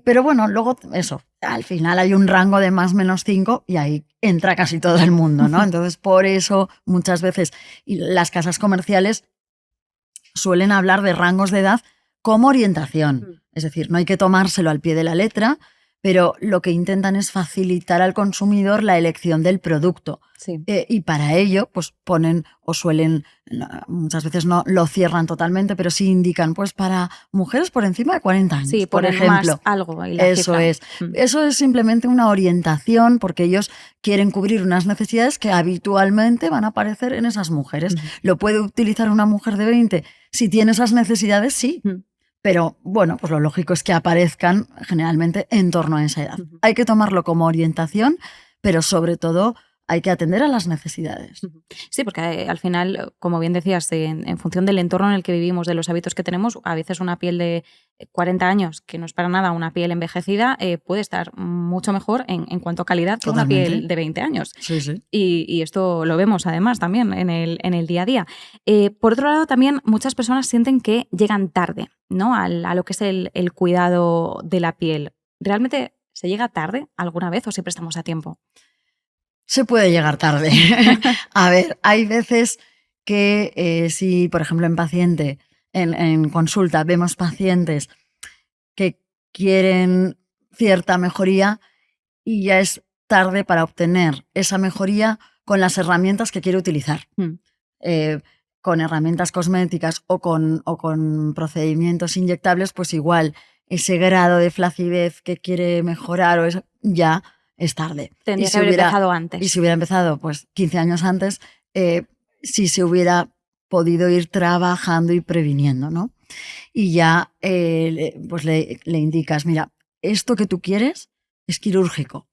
Pero bueno, luego eso, al final hay un rango de más o menos 5 y ahí entra casi todo el mundo, ¿no? Entonces, por eso muchas veces las casas comerciales suelen hablar de rangos de edad como orientación. Es decir, no hay que tomárselo al pie de la letra, pero lo que intentan es facilitar al consumidor la elección del producto. Sí. Y para ello, pues ponen o suelen, muchas veces no lo cierran totalmente, pero sí indican, pues para mujeres por encima de 40 años, sí, por ejemplo. Más algo y la Eso cifra. es. Eso es simplemente una orientación porque ellos quieren cubrir unas necesidades que habitualmente van a aparecer en esas mujeres. ¿Lo puede utilizar una mujer de 20? Si tiene esas necesidades, sí. Pero bueno, pues lo lógico es que aparezcan generalmente en torno a esa edad. Hay que tomarlo como orientación, pero sobre todo hay que atender a las necesidades. Sí, porque al final, como bien decías, en función del entorno en el que vivimos, de los hábitos que tenemos, a veces una piel de 40 años, que no es para nada una piel envejecida, puede estar mucho mejor en cuanto a calidad que una piel de 20 años. Sí, sí. Y esto lo vemos además también en el día a día. Por otro lado, también muchas personas sienten que llegan tarde, ¿no? A lo que es el cuidado de la piel. ¿Realmente se llega tarde alguna vez o siempre estamos a tiempo? Se puede llegar tarde. A ver, hay veces que si, por ejemplo, en consulta vemos pacientes que quieren cierta mejoría y ya es tarde para obtener esa mejoría con las herramientas que quiere utilizar. Con herramientas cosméticas o con procedimientos inyectables, pues igual ese grado de flacidez que quiere mejorar o eso, ya es tarde. Tendría que haber empezado antes. Y si hubiera empezado pues 15 años antes, sí se hubiera podido ir trabajando y previniendo, ¿no? Y ya pues le indicas, mira, esto que tú quieres es quirúrgico.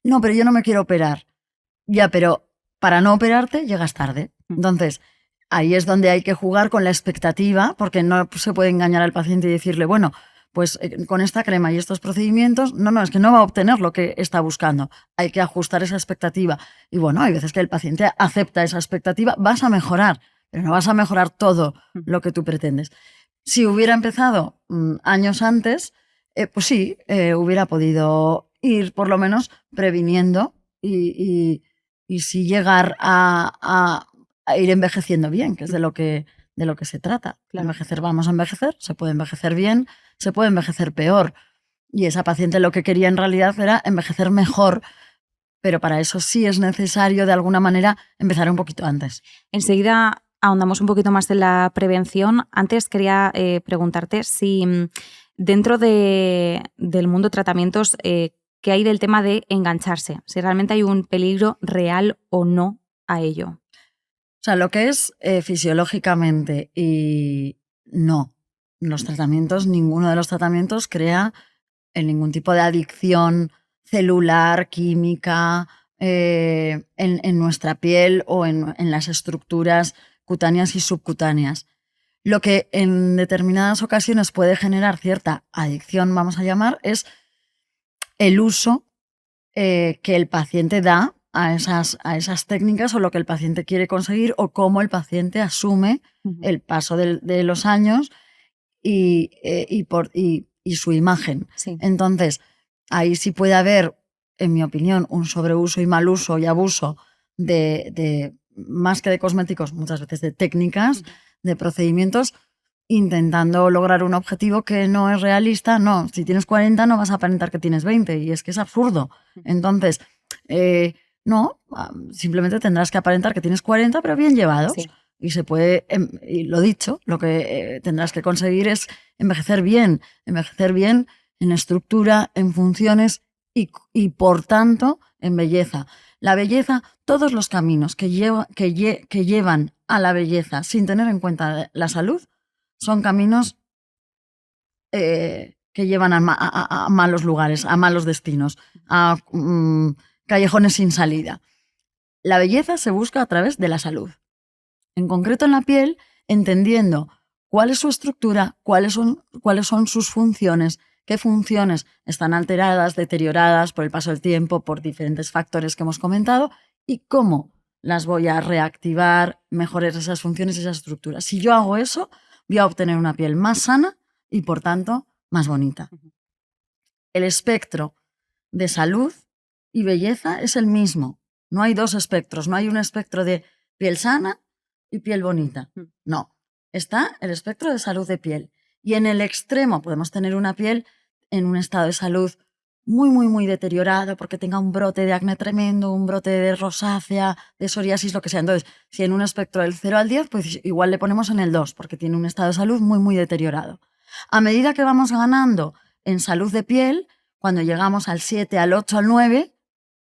No, pero yo no me quiero operar. Ya, pero para no operarte llegas tarde. Entonces, ahí es donde hay que jugar con la expectativa, porque no se puede engañar al paciente y decirle, bueno, pues con esta crema y estos procedimientos, no, es que no va a obtener lo que está buscando. Hay que ajustar esa expectativa. Y bueno, hay veces que el paciente acepta esa expectativa, vas a mejorar, pero no vas a mejorar todo lo que tú pretendes. Si hubiera empezado años antes, pues sí, hubiera podido ir por lo menos previniendo y sí llegar a ir envejeciendo bien, que es de lo que se trata. Claro. Envejecer, vamos a envejecer, se puede envejecer bien, se puede envejecer peor. Y esa paciente lo que quería en realidad era envejecer mejor, pero para eso sí es necesario de alguna manera empezar un poquito antes. Enseguida ahondamos un poquito más en la prevención. Antes quería preguntarte si dentro del mundo de tratamientos, ¿qué hay del tema de engancharse? Si realmente hay un peligro real o no a ello. O sea, lo que es fisiológicamente y no, los tratamientos, ninguno de los tratamientos crea ningún tipo de adicción celular, química, en nuestra piel o en las estructuras cutáneas y subcutáneas. Lo que en determinadas ocasiones puede generar cierta adicción, vamos a llamar, es el uso que el paciente da a esas técnicas o lo que el paciente quiere conseguir o cómo el paciente asume el paso de los años y su imagen. Sí. Entonces, ahí sí puede haber, en mi opinión, un sobreuso y mal uso y abuso de más que de cosméticos, muchas veces de técnicas, de procedimientos, intentando lograr un objetivo que no es realista. No, si tienes 40 no vas a aparentar que tienes 20 y es que es absurdo. Entonces, no, simplemente tendrás que aparentar que tienes 40 pero bien llevados. Sí. Y se puede, y lo dicho, lo que tendrás que conseguir es envejecer bien en estructura, en funciones y por tanto en belleza. La belleza, todos los caminos que llevan a la belleza sin tener en cuenta la salud son caminos que llevan a malos lugares, a malos destinos, a callejones sin salida. La belleza se busca a través de la salud. En concreto en la piel, entendiendo cuál es su estructura, cuáles son sus funciones, qué funciones están alteradas, deterioradas por el paso del tiempo, por diferentes factores que hemos comentado, y cómo las voy a reactivar, mejorar esas funciones y esas estructuras. Si yo hago eso, voy a obtener una piel más sana y, por tanto, más bonita. El espectro de salud y belleza es el mismo. No hay dos espectros, no hay un espectro de piel sana y piel bonita. No, está el espectro de salud de piel. Y en el extremo podemos tener una piel en un estado de salud muy, muy, muy deteriorado porque tenga un brote de acné tremendo, un brote de rosácea, de psoriasis, lo que sea. Entonces, si en un espectro del 0 al 10, pues igual le ponemos en el 2 porque tiene un estado de salud muy, muy deteriorado. A medida que vamos ganando en salud de piel, cuando llegamos al 7, al 8, al 9,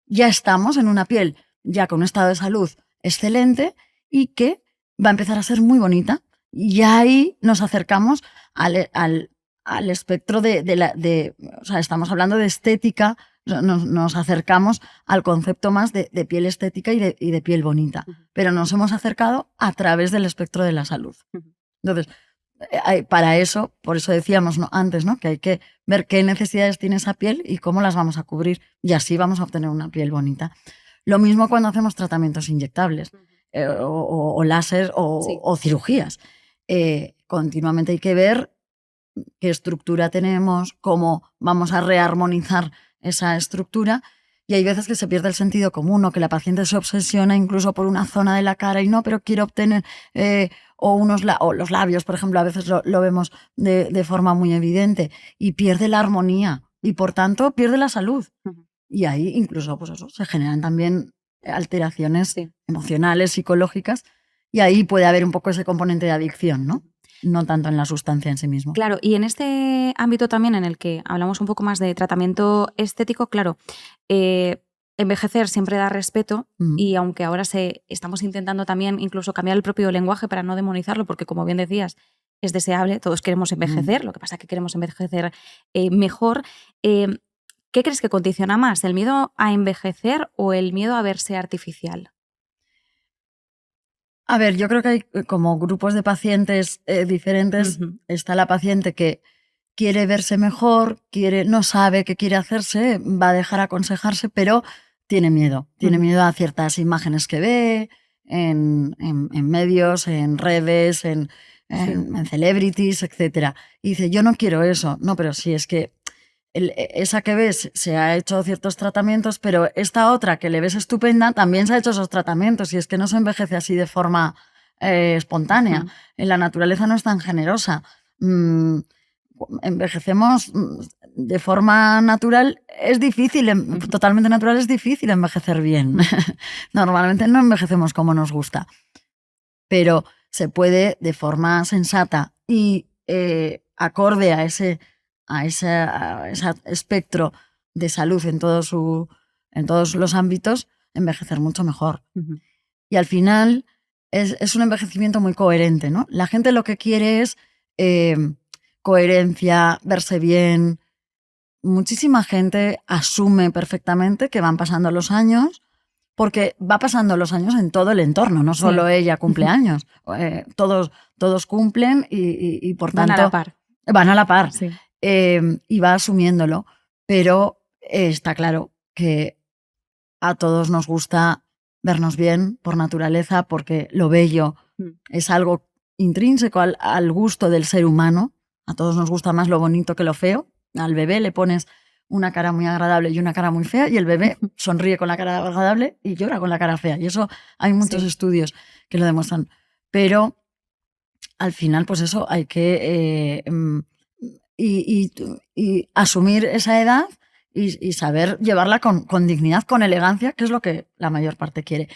ya estamos en una piel ya con un estado de salud excelente y que va a empezar a ser muy bonita. Y ahí nos acercamos al espectro o sea, estamos hablando de estética, nos acercamos al concepto más de piel estética y de piel bonita, pero nos hemos acercado a través del espectro de la salud. Entonces, para eso, por eso decíamos antes, ¿no?, que hay que ver qué necesidades tiene esa piel y cómo las vamos a cubrir, y así vamos a obtener una piel bonita. Lo mismo cuando hacemos tratamientos inyectables o láser o cirugías. Continuamente hay que ver qué estructura tenemos, cómo vamos a rearmonizar esa estructura, y hay veces que se pierde el sentido común o que la paciente se obsesiona incluso por una zona de la cara y no, pero quiero obtener o los labios, por ejemplo, a veces lo vemos de forma muy evidente y pierde la armonía y por tanto pierde la salud. Y ahí incluso pues eso, se generan también alteraciones emocionales, psicológicas, y ahí puede haber un poco ese componente de adicción, ¿no? No tanto en la sustancia en sí mismo. Claro, y en este ámbito también en el que hablamos un poco más de tratamiento estético, claro, envejecer siempre da respeto y aunque ahora estamos intentando también incluso cambiar el propio lenguaje para no demonizarlo, porque como bien decías, es deseable, todos queremos envejecer, lo que pasa es que queremos envejecer mejor. ¿Qué crees que condiciona más, el miedo a envejecer o el miedo a verse artificial? A ver, yo creo que hay como grupos de pacientes diferentes. Ujú. Está la paciente que quiere verse mejor, no sabe qué quiere hacerse, va a dejar aconsejarse, pero tiene miedo. Tiene Ujú. miedo a ciertas imágenes que ve en medios, en redes, en Sí. celebrities, etc. Y dice, yo no quiero eso. No, pero sí, es que esa que ves se ha hecho ciertos tratamientos, pero esta otra que le ves estupenda también se ha hecho esos tratamientos, y es que no se envejece así de forma espontánea. Ujú. En la naturaleza no es tan generosa. Mm, Envejecemos de forma natural, es difícil, Ujú. totalmente natural, es difícil envejecer bien. Normalmente no envejecemos como nos gusta, pero se puede de forma sensata y acorde a ese espectro de salud en todos los ámbitos, envejecer mucho mejor. Ujú. Y al final es un envejecimiento muy coherente, ¿no? La gente lo que quiere es eh, coherencia, verse bien. Muchísima gente asume perfectamente que van pasando los años, porque va pasando los años en todo el entorno, no Sí. solo ella cumple años. Todos cumplen y por Van a la tanto par. van a la par. Sí. Y va asumiéndolo, pero está claro que a todos nos gusta vernos bien por naturaleza, porque lo bello Mm. es algo intrínseco al gusto del ser humano. A todos nos gusta más lo bonito que lo feo. Al bebé le pones una cara muy agradable y una cara muy fea, y el bebé sonríe con la cara agradable y llora con la cara fea. Y eso hay muchos Sí. estudios que lo demuestran. Pero al final, pues eso, hay que y asumir esa edad y saber llevarla con dignidad, con elegancia, que es lo que la mayor parte quiere.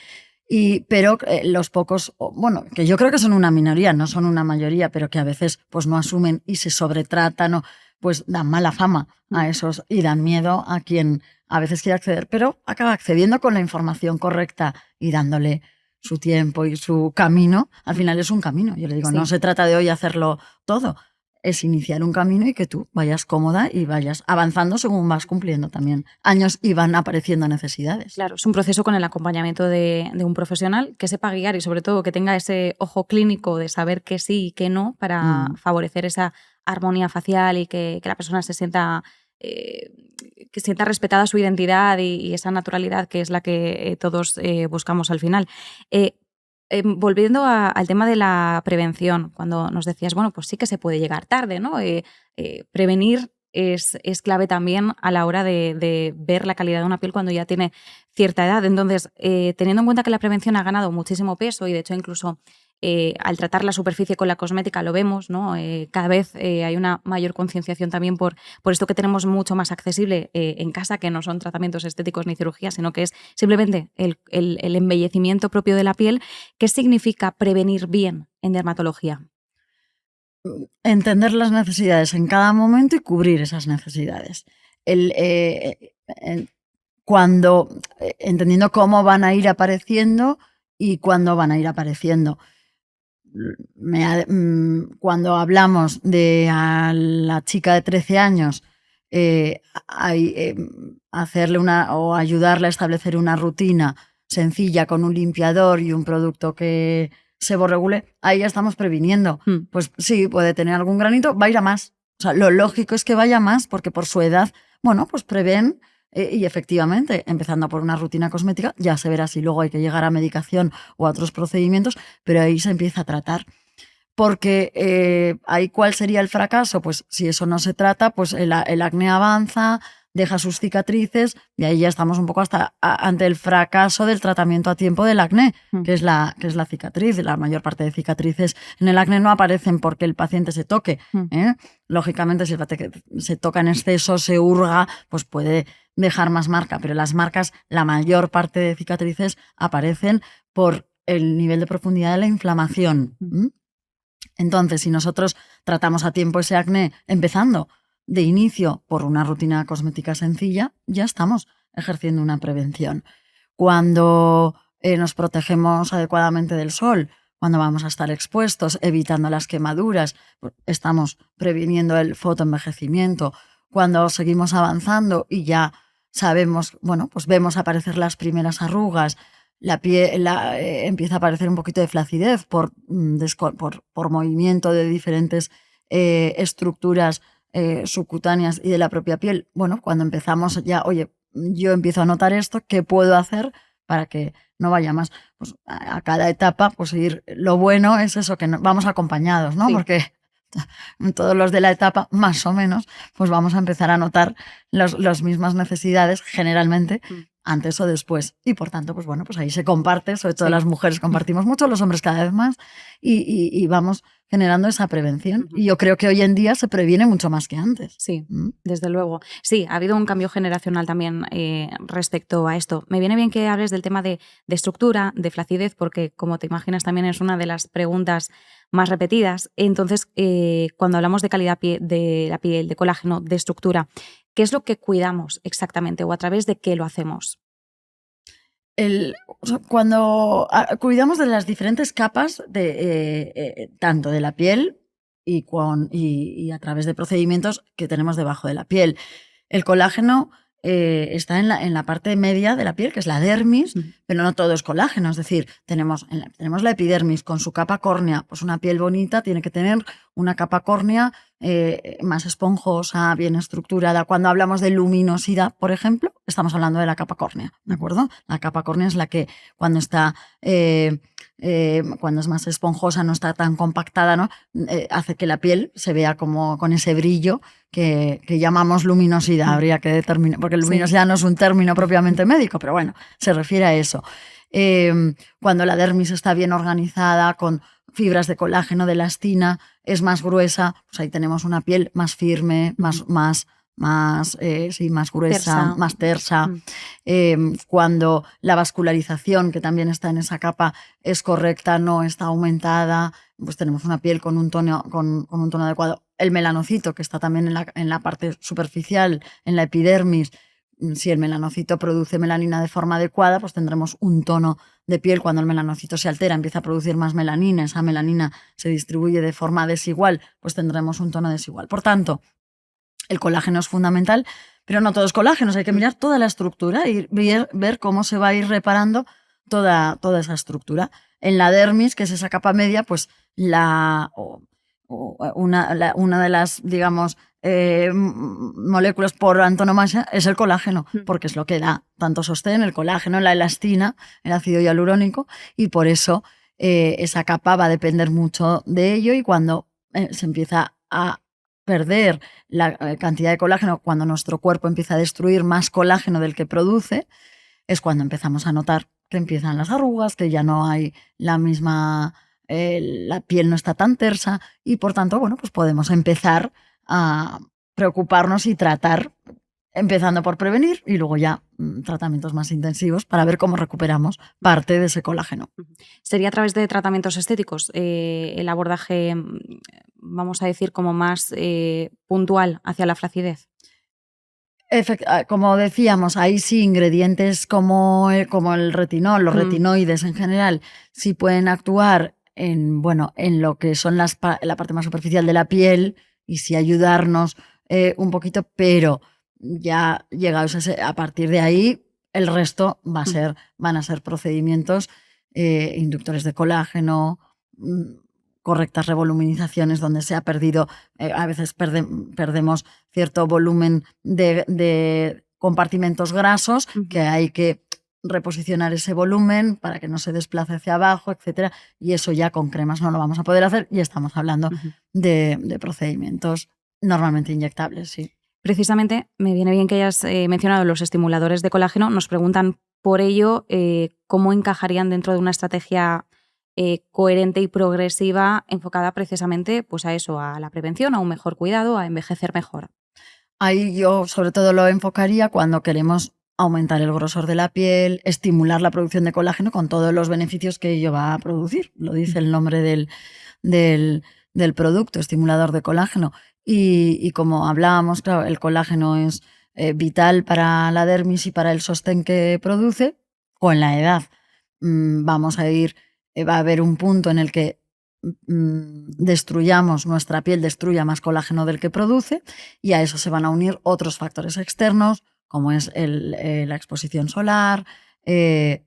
Pero los pocos, bueno, que yo creo que son una minoría, no son una mayoría, pero que a veces pues no asumen y se sobretratan, o pues dan mala fama a esos y dan miedo a quien a veces quiere acceder, pero acaba accediendo con la información correcta y dándole su tiempo y su camino. Al final es un camino. Yo le digo, Sí. no se trata de hoy hacerlo todo, es iniciar un camino y que tú vayas cómoda y vayas avanzando según vas cumpliendo también años y van apareciendo necesidades. Claro, es un proceso con el acompañamiento de un profesional que sepa guiar y sobre todo que tenga ese ojo clínico de saber qué sí y qué no para favorecer esa armonía facial y que la persona se sienta, que sienta respetada su identidad y esa naturalidad que es la que todos buscamos al final. Volviendo al tema de la prevención, cuando nos decías, bueno, pues sí que se puede llegar tarde, ¿no? Prevenir es clave también a la hora de ver la calidad de una piel cuando ya tiene cierta edad. Entonces, teniendo en cuenta que la prevención ha ganado muchísimo peso y de hecho incluso al tratar la superficie con la cosmética lo vemos, ¿no? Cada vez hay una mayor concienciación también por esto que tenemos mucho más accesible en casa, que no son tratamientos estéticos ni cirugías, sino que es simplemente el embellecimiento propio de la piel. ¿Qué significa prevenir bien en dermatología? Entender las necesidades en cada momento y cubrir esas necesidades. Entendiendo cómo van a ir apareciendo y cuándo van a ir apareciendo. Cuando hablamos de a la chica de 13 años, hacerle o ayudarle a establecer una rutina sencilla con un limpiador y un producto que seborregule, ahí ya estamos previniendo. Pues sí, puede tener algún granito, va a ir a más. O sea, lo lógico es que vaya más, porque por su edad, bueno, pues prevén. Y efectivamente, empezando por una rutina cosmética, ya se verá si luego hay que llegar a medicación o a otros procedimientos, pero ahí se empieza a tratar. Porque ahí, ¿cuál sería el fracaso? Pues si eso no se trata, pues el acné avanza, deja sus cicatrices, y ahí ya estamos un poco ante el fracaso del tratamiento a tiempo del acné, que es la cicatriz. La mayor parte de cicatrices en el acné no aparecen porque el paciente se toque. Lógicamente, si el paciente se toca en exceso, se hurga, pues puede dejar más marca, pero las marcas, la mayor parte de cicatrices aparecen por el nivel de profundidad de la inflamación. Entonces, si nosotros tratamos a tiempo ese acné, empezando de inicio por una rutina cosmética sencilla, ya estamos ejerciendo una prevención. Cuando nos protegemos adecuadamente del sol, cuando vamos a estar expuestos, evitando las quemaduras, estamos previniendo el fotoenvejecimiento. Cuando seguimos avanzando y ya sabemos, bueno, pues vemos aparecer las primeras arrugas, la piel empieza a aparecer un poquito de flacidez por movimiento de diferentes estructuras subcutáneas y de la propia piel. Bueno, cuando empezamos ya, oye, yo empiezo a notar esto, ¿qué puedo hacer para que no vaya más? Pues a cada etapa, pues lo bueno es eso, que vamos acompañados, ¿no? Sí. Porque todos los de la etapa, más o menos, pues vamos a empezar a notar las mismas necesidades generalmente antes o después. Y por tanto, pues bueno, pues ahí se comparte, sobre todo las mujeres compartimos mucho, los hombres cada vez más, y vamos generando esa prevención. Y yo creo que hoy en día se previene mucho más que antes. Sí, desde luego. Sí, ha habido un cambio generacional también respecto a esto. Me viene bien que hables del tema de estructura, de flacidez, porque como te imaginas también es una de las preguntas más repetidas. Entonces, cuando hablamos de calidad de la piel, de colágeno, de estructura, ¿qué es lo que cuidamos exactamente o a través de qué lo hacemos? Cuando cuidamos de las diferentes capas tanto de la piel y a través de procedimientos que tenemos debajo de la piel. El colágeno está en la parte media de la piel, que es la dermis, pero no todo es colágeno. Es decir, tenemos la epidermis con su capa córnea. Pues una piel bonita tiene que tener una capa córnea más esponjosa, bien estructurada. Cuando hablamos de luminosidad, por ejemplo, estamos hablando de la capa córnea, ¿de acuerdo? La capa córnea es la que cuando está... cuando es más esponjosa, no está tan compactada, ¿no? Hace que la piel se vea como con ese brillo que llamamos luminosidad. Habría que determinar, porque luminosidad no es un término propiamente médico, pero bueno, se refiere a eso. Cuando la dermis está bien organizada, con fibras de colágeno, de elastina, es más gruesa, pues ahí tenemos una piel más firme, más gruesa, más tersa. Cuando la vascularización, que también está en esa capa, es correcta, no está aumentada, pues tenemos una piel con un tono adecuado. El melanocito, que está también en la parte superficial, en la epidermis, si el melanocito produce melanina de forma adecuada, pues tendremos un tono de piel. Cuando el melanocito se altera, empieza a producir más melanina, esa melanina se distribuye de forma desigual, pues tendremos un tono desigual. Por tanto, el colágeno es fundamental, pero no todo es colágeno, hay que mirar toda la estructura y ver cómo se va a ir reparando toda esa estructura. En la dermis, que es esa capa media, pues una de las, digamos, moléculas por antonomasia es el colágeno, porque es lo que da tanto sostén, el colágeno, la elastina, el ácido hialurónico, y por eso esa capa va a depender mucho de ello, y cuando se empieza a perder la cantidad de colágeno, cuando nuestro cuerpo empieza a destruir más colágeno del que produce, es cuando empezamos a notar que empiezan las arrugas, que ya no hay la misma, la piel no está tan tersa, y por tanto, bueno, pues podemos empezar a preocuparnos y tratar, empezando por prevenir y luego ya tratamientos más intensivos para ver cómo recuperamos parte de ese colágeno. ¿Sería a través de tratamientos estéticos el abordaje, vamos a decir, como más puntual hacia la flacidez? Como decíamos, ahí sí ingredientes como el retinol, los retinoides en general, sí pueden actuar en lo que son la parte más superficial de la piel y sí ayudarnos un poquito, pero ya llegados a partir de ahí, el resto van a ser procedimientos inductores de colágeno, correctas revoluminizaciones donde se ha perdido, a veces perdemos cierto volumen de compartimentos grasos, que hay que reposicionar ese volumen para que no se desplace hacia abajo, etcétera, y eso ya con cremas no lo vamos a poder hacer, y estamos hablando de procedimientos normalmente inyectables, sí. Precisamente, me viene bien que hayas mencionado los estimuladores de colágeno. Nos preguntan por ello cómo encajarían dentro de una estrategia coherente y progresiva enfocada precisamente pues a eso, a la prevención, a un mejor cuidado, a envejecer mejor. Ahí yo sobre todo lo enfocaría cuando queremos aumentar el grosor de la piel, estimular la producción de colágeno con todos los beneficios que ello va a producir. Lo dice el nombre del producto, estimulador de colágeno. Y como hablábamos, claro, el colágeno es vital para la dermis y para el sostén que produce. Con la edad vamos a ir va a haber un punto en el que destruyamos, nuestra piel destruya más colágeno del que produce, y a eso se van a unir otros factores externos, como es la exposición solar,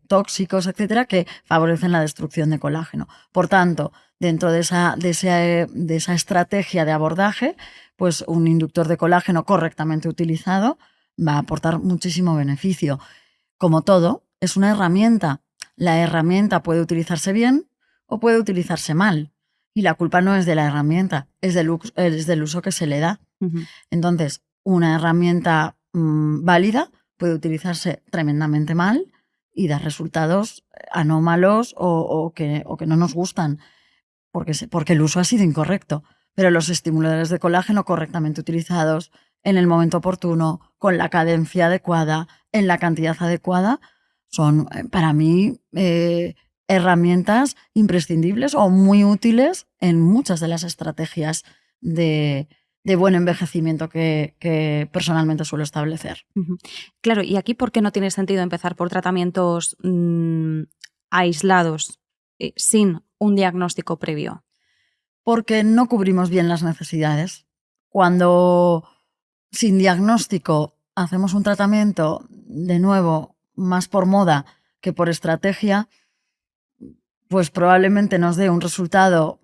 tóxicos, etcétera, que favorecen la destrucción de colágeno. Por tanto, dentro de esa estrategia de abordaje, pues un inductor de colágeno correctamente utilizado va a aportar muchísimo beneficio. Como todo, es una herramienta. La herramienta puede utilizarse bien o puede utilizarse mal. Y la culpa no es de la herramienta, es del uso que se le da. Uh-huh. Entonces, una herramienta válida puede utilizarse tremendamente mal y dar resultados anómalos o que no nos gustan, porque el uso ha sido incorrecto. Pero los estimuladores de colágeno correctamente utilizados, en el momento oportuno, con la cadencia adecuada, en la cantidad adecuada, son para mí herramientas imprescindibles o muy útiles en muchas de las estrategias de buen envejecimiento que personalmente suelo establecer. Uh-huh. Claro, y aquí, ¿por qué no tiene sentido empezar por tratamientos aislados sin un diagnóstico previo? Porque no cubrimos bien las necesidades. Cuando sin diagnóstico hacemos un tratamiento, de nuevo, más por moda que por estrategia, pues probablemente nos dé un resultado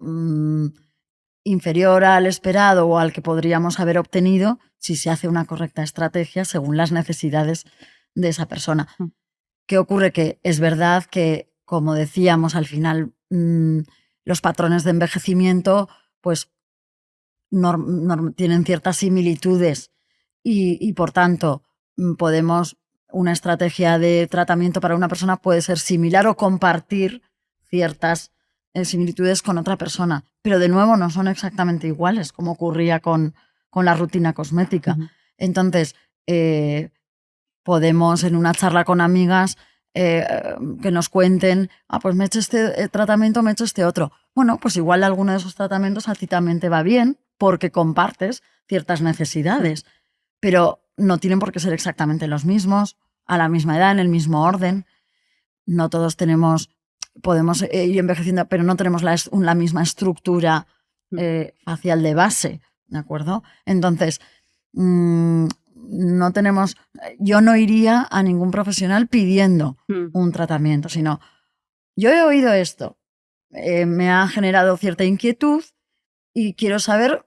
inferior al esperado o al que podríamos haber obtenido si se hace una correcta estrategia según las necesidades de esa persona. ¿Qué ocurre? Que es verdad que, como decíamos al final, los patrones de envejecimiento pues tienen ciertas similitudes y por tanto una estrategia de tratamiento para una persona puede ser similar o compartir ciertas similitudes con otra persona, pero de nuevo no son exactamente iguales, como ocurría con la rutina cosmética. Uh-huh. Entonces, podemos en una charla con amigas que nos cuenten, pues me he hecho este tratamiento, me he hecho este otro. Bueno, pues igual alguno de esos tratamientos a ti también te va bien porque compartes ciertas necesidades, pero no tienen por qué ser exactamente los mismos, a la misma edad, en el mismo orden. No todos podemos ir envejeciendo, pero no tenemos la misma estructura facial de base, ¿de acuerdo? Entonces, yo no iría a ningún profesional pidiendo un tratamiento, sino yo he oído esto, me ha generado cierta inquietud y quiero saber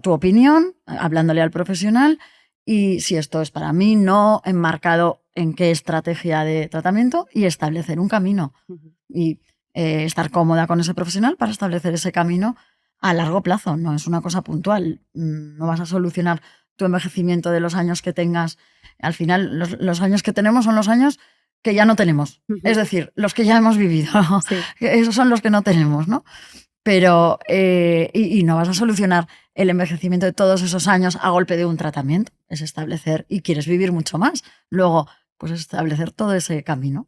tu opinión, hablándole al profesional, y si esto es para mí, no enmarcado en qué estrategia de tratamiento, y establecer un camino. Uh-huh. Y estar cómoda con ese profesional para establecer ese camino a largo plazo, no es una cosa puntual. No vas a solucionar tu envejecimiento de los años que tengas. Al final, los años que tenemos son los años que ya no tenemos. Uh-huh. Es decir, los que ya hemos vivido. Sí. Esos son los que no tenemos, ¿no? Pero, y no vas a solucionar el envejecimiento de todos esos años a golpe de un tratamiento. Es establecer, y quieres vivir mucho más, luego, pues establecer todo ese camino.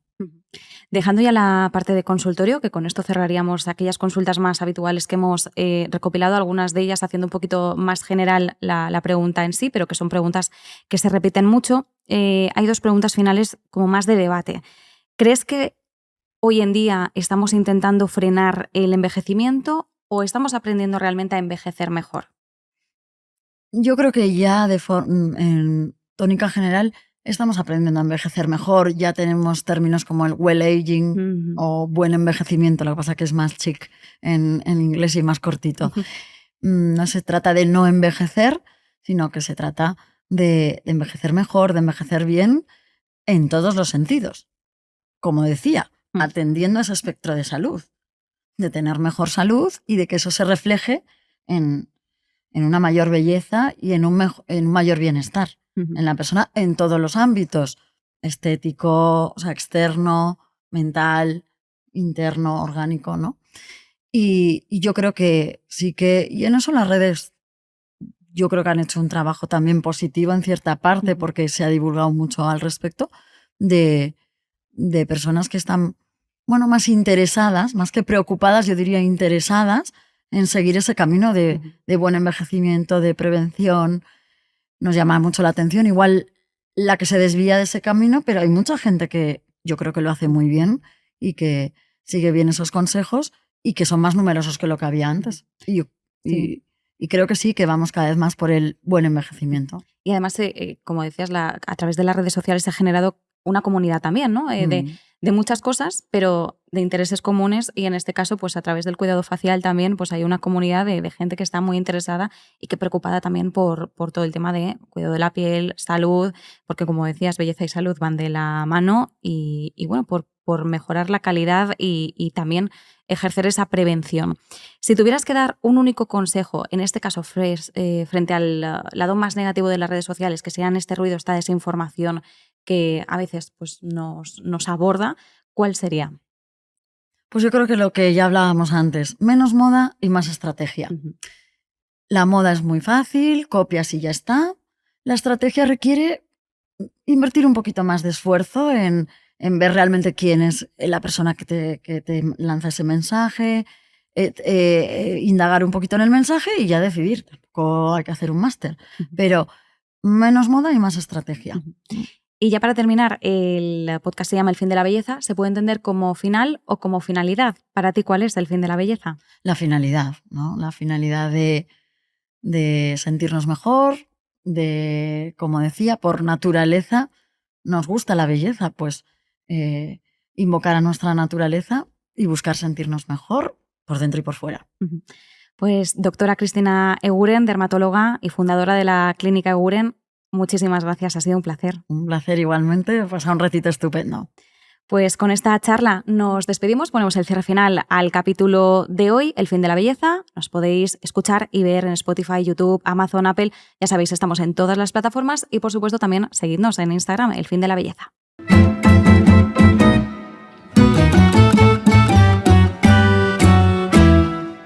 Dejando ya la parte de consultorio, que con esto cerraríamos aquellas consultas más habituales que hemos recopilado, algunas de ellas haciendo un poquito más general la pregunta en sí, pero que son preguntas que se repiten mucho. Hay dos preguntas finales como más de debate. ¿Crees que hoy en día estamos intentando frenar el envejecimiento o estamos aprendiendo realmente a envejecer mejor? Yo creo que ya en tónica general estamos aprendiendo a envejecer mejor. Ya tenemos términos como el well aging o buen envejecimiento, lo que pasa que es más chic en inglés y más cortito. No se trata de no envejecer, sino que se trata de envejecer mejor, de envejecer bien en todos los sentidos. Como decía, atendiendo a ese espectro de salud, de tener mejor salud y de que eso se refleje en una mayor belleza y en un mayor bienestar en la persona en todos los ámbitos, estético, o sea, externo, mental, interno, orgánico, ¿no? Y yo creo que sí que, y en eso las redes yo creo que han hecho un trabajo también positivo en cierta parte, porque se ha divulgado mucho al respecto, de personas que están, bueno, más interesadas, más que preocupadas, yo diría interesadas en seguir ese camino de buen envejecimiento, de prevención. Nos llama mucho la atención, igual la que se desvía de ese camino, pero hay mucha gente que yo creo que lo hace muy bien y que sigue bien esos consejos y que son más numerosos que lo que había antes. Y creo que sí, que vamos cada vez más por el buen envejecimiento. Y además, como decías, a través de las redes sociales se ha generado una comunidad también, ¿no? De muchas cosas, pero de intereses comunes, y en este caso, pues a través del cuidado facial también, pues hay una comunidad de gente que está muy interesada y que preocupada también por todo el tema de cuidado de la piel, salud, porque como decías, belleza y salud van de la mano y bueno, por mejorar la calidad y también ejercer esa prevención. Si tuvieras que dar un único consejo, en este caso frente al lado más negativo de las redes sociales, que sean este ruido, esta desinformación que a veces pues, nos aborda, ¿cuál sería? Pues yo creo que lo que ya hablábamos antes, menos moda y más estrategia. La moda es muy fácil, copias y ya está. La estrategia requiere invertir un poquito más de esfuerzo en ver realmente quién es la persona que te lanza ese mensaje, indagar un poquito en el mensaje y ya decidir. Tampoco hay que hacer un máster, pero menos moda y más estrategia. Y ya para terminar, el podcast se llama El fin de la belleza. ¿Se puede entender como final o como finalidad? Para ti, ¿cuál es el fin de la belleza? La finalidad, ¿no? La finalidad de sentirnos mejor, de, como decía, por naturaleza nos gusta la belleza, pues invocar a nuestra naturaleza y buscar sentirnos mejor por dentro y por fuera. Pues doctora Cristina Eguren, dermatóloga y fundadora de la Clínica Eguren, muchísimas gracias, ha sido un placer. Un placer igualmente, he pasado un ratito estupendo. Pues con esta charla nos despedimos, ponemos el cierre final al capítulo de hoy, El fin de la belleza. Nos podéis escuchar y ver en Spotify, YouTube, Amazon, Apple. Ya sabéis, estamos en todas las plataformas y por supuesto también seguidnos en Instagram, El fin de la belleza.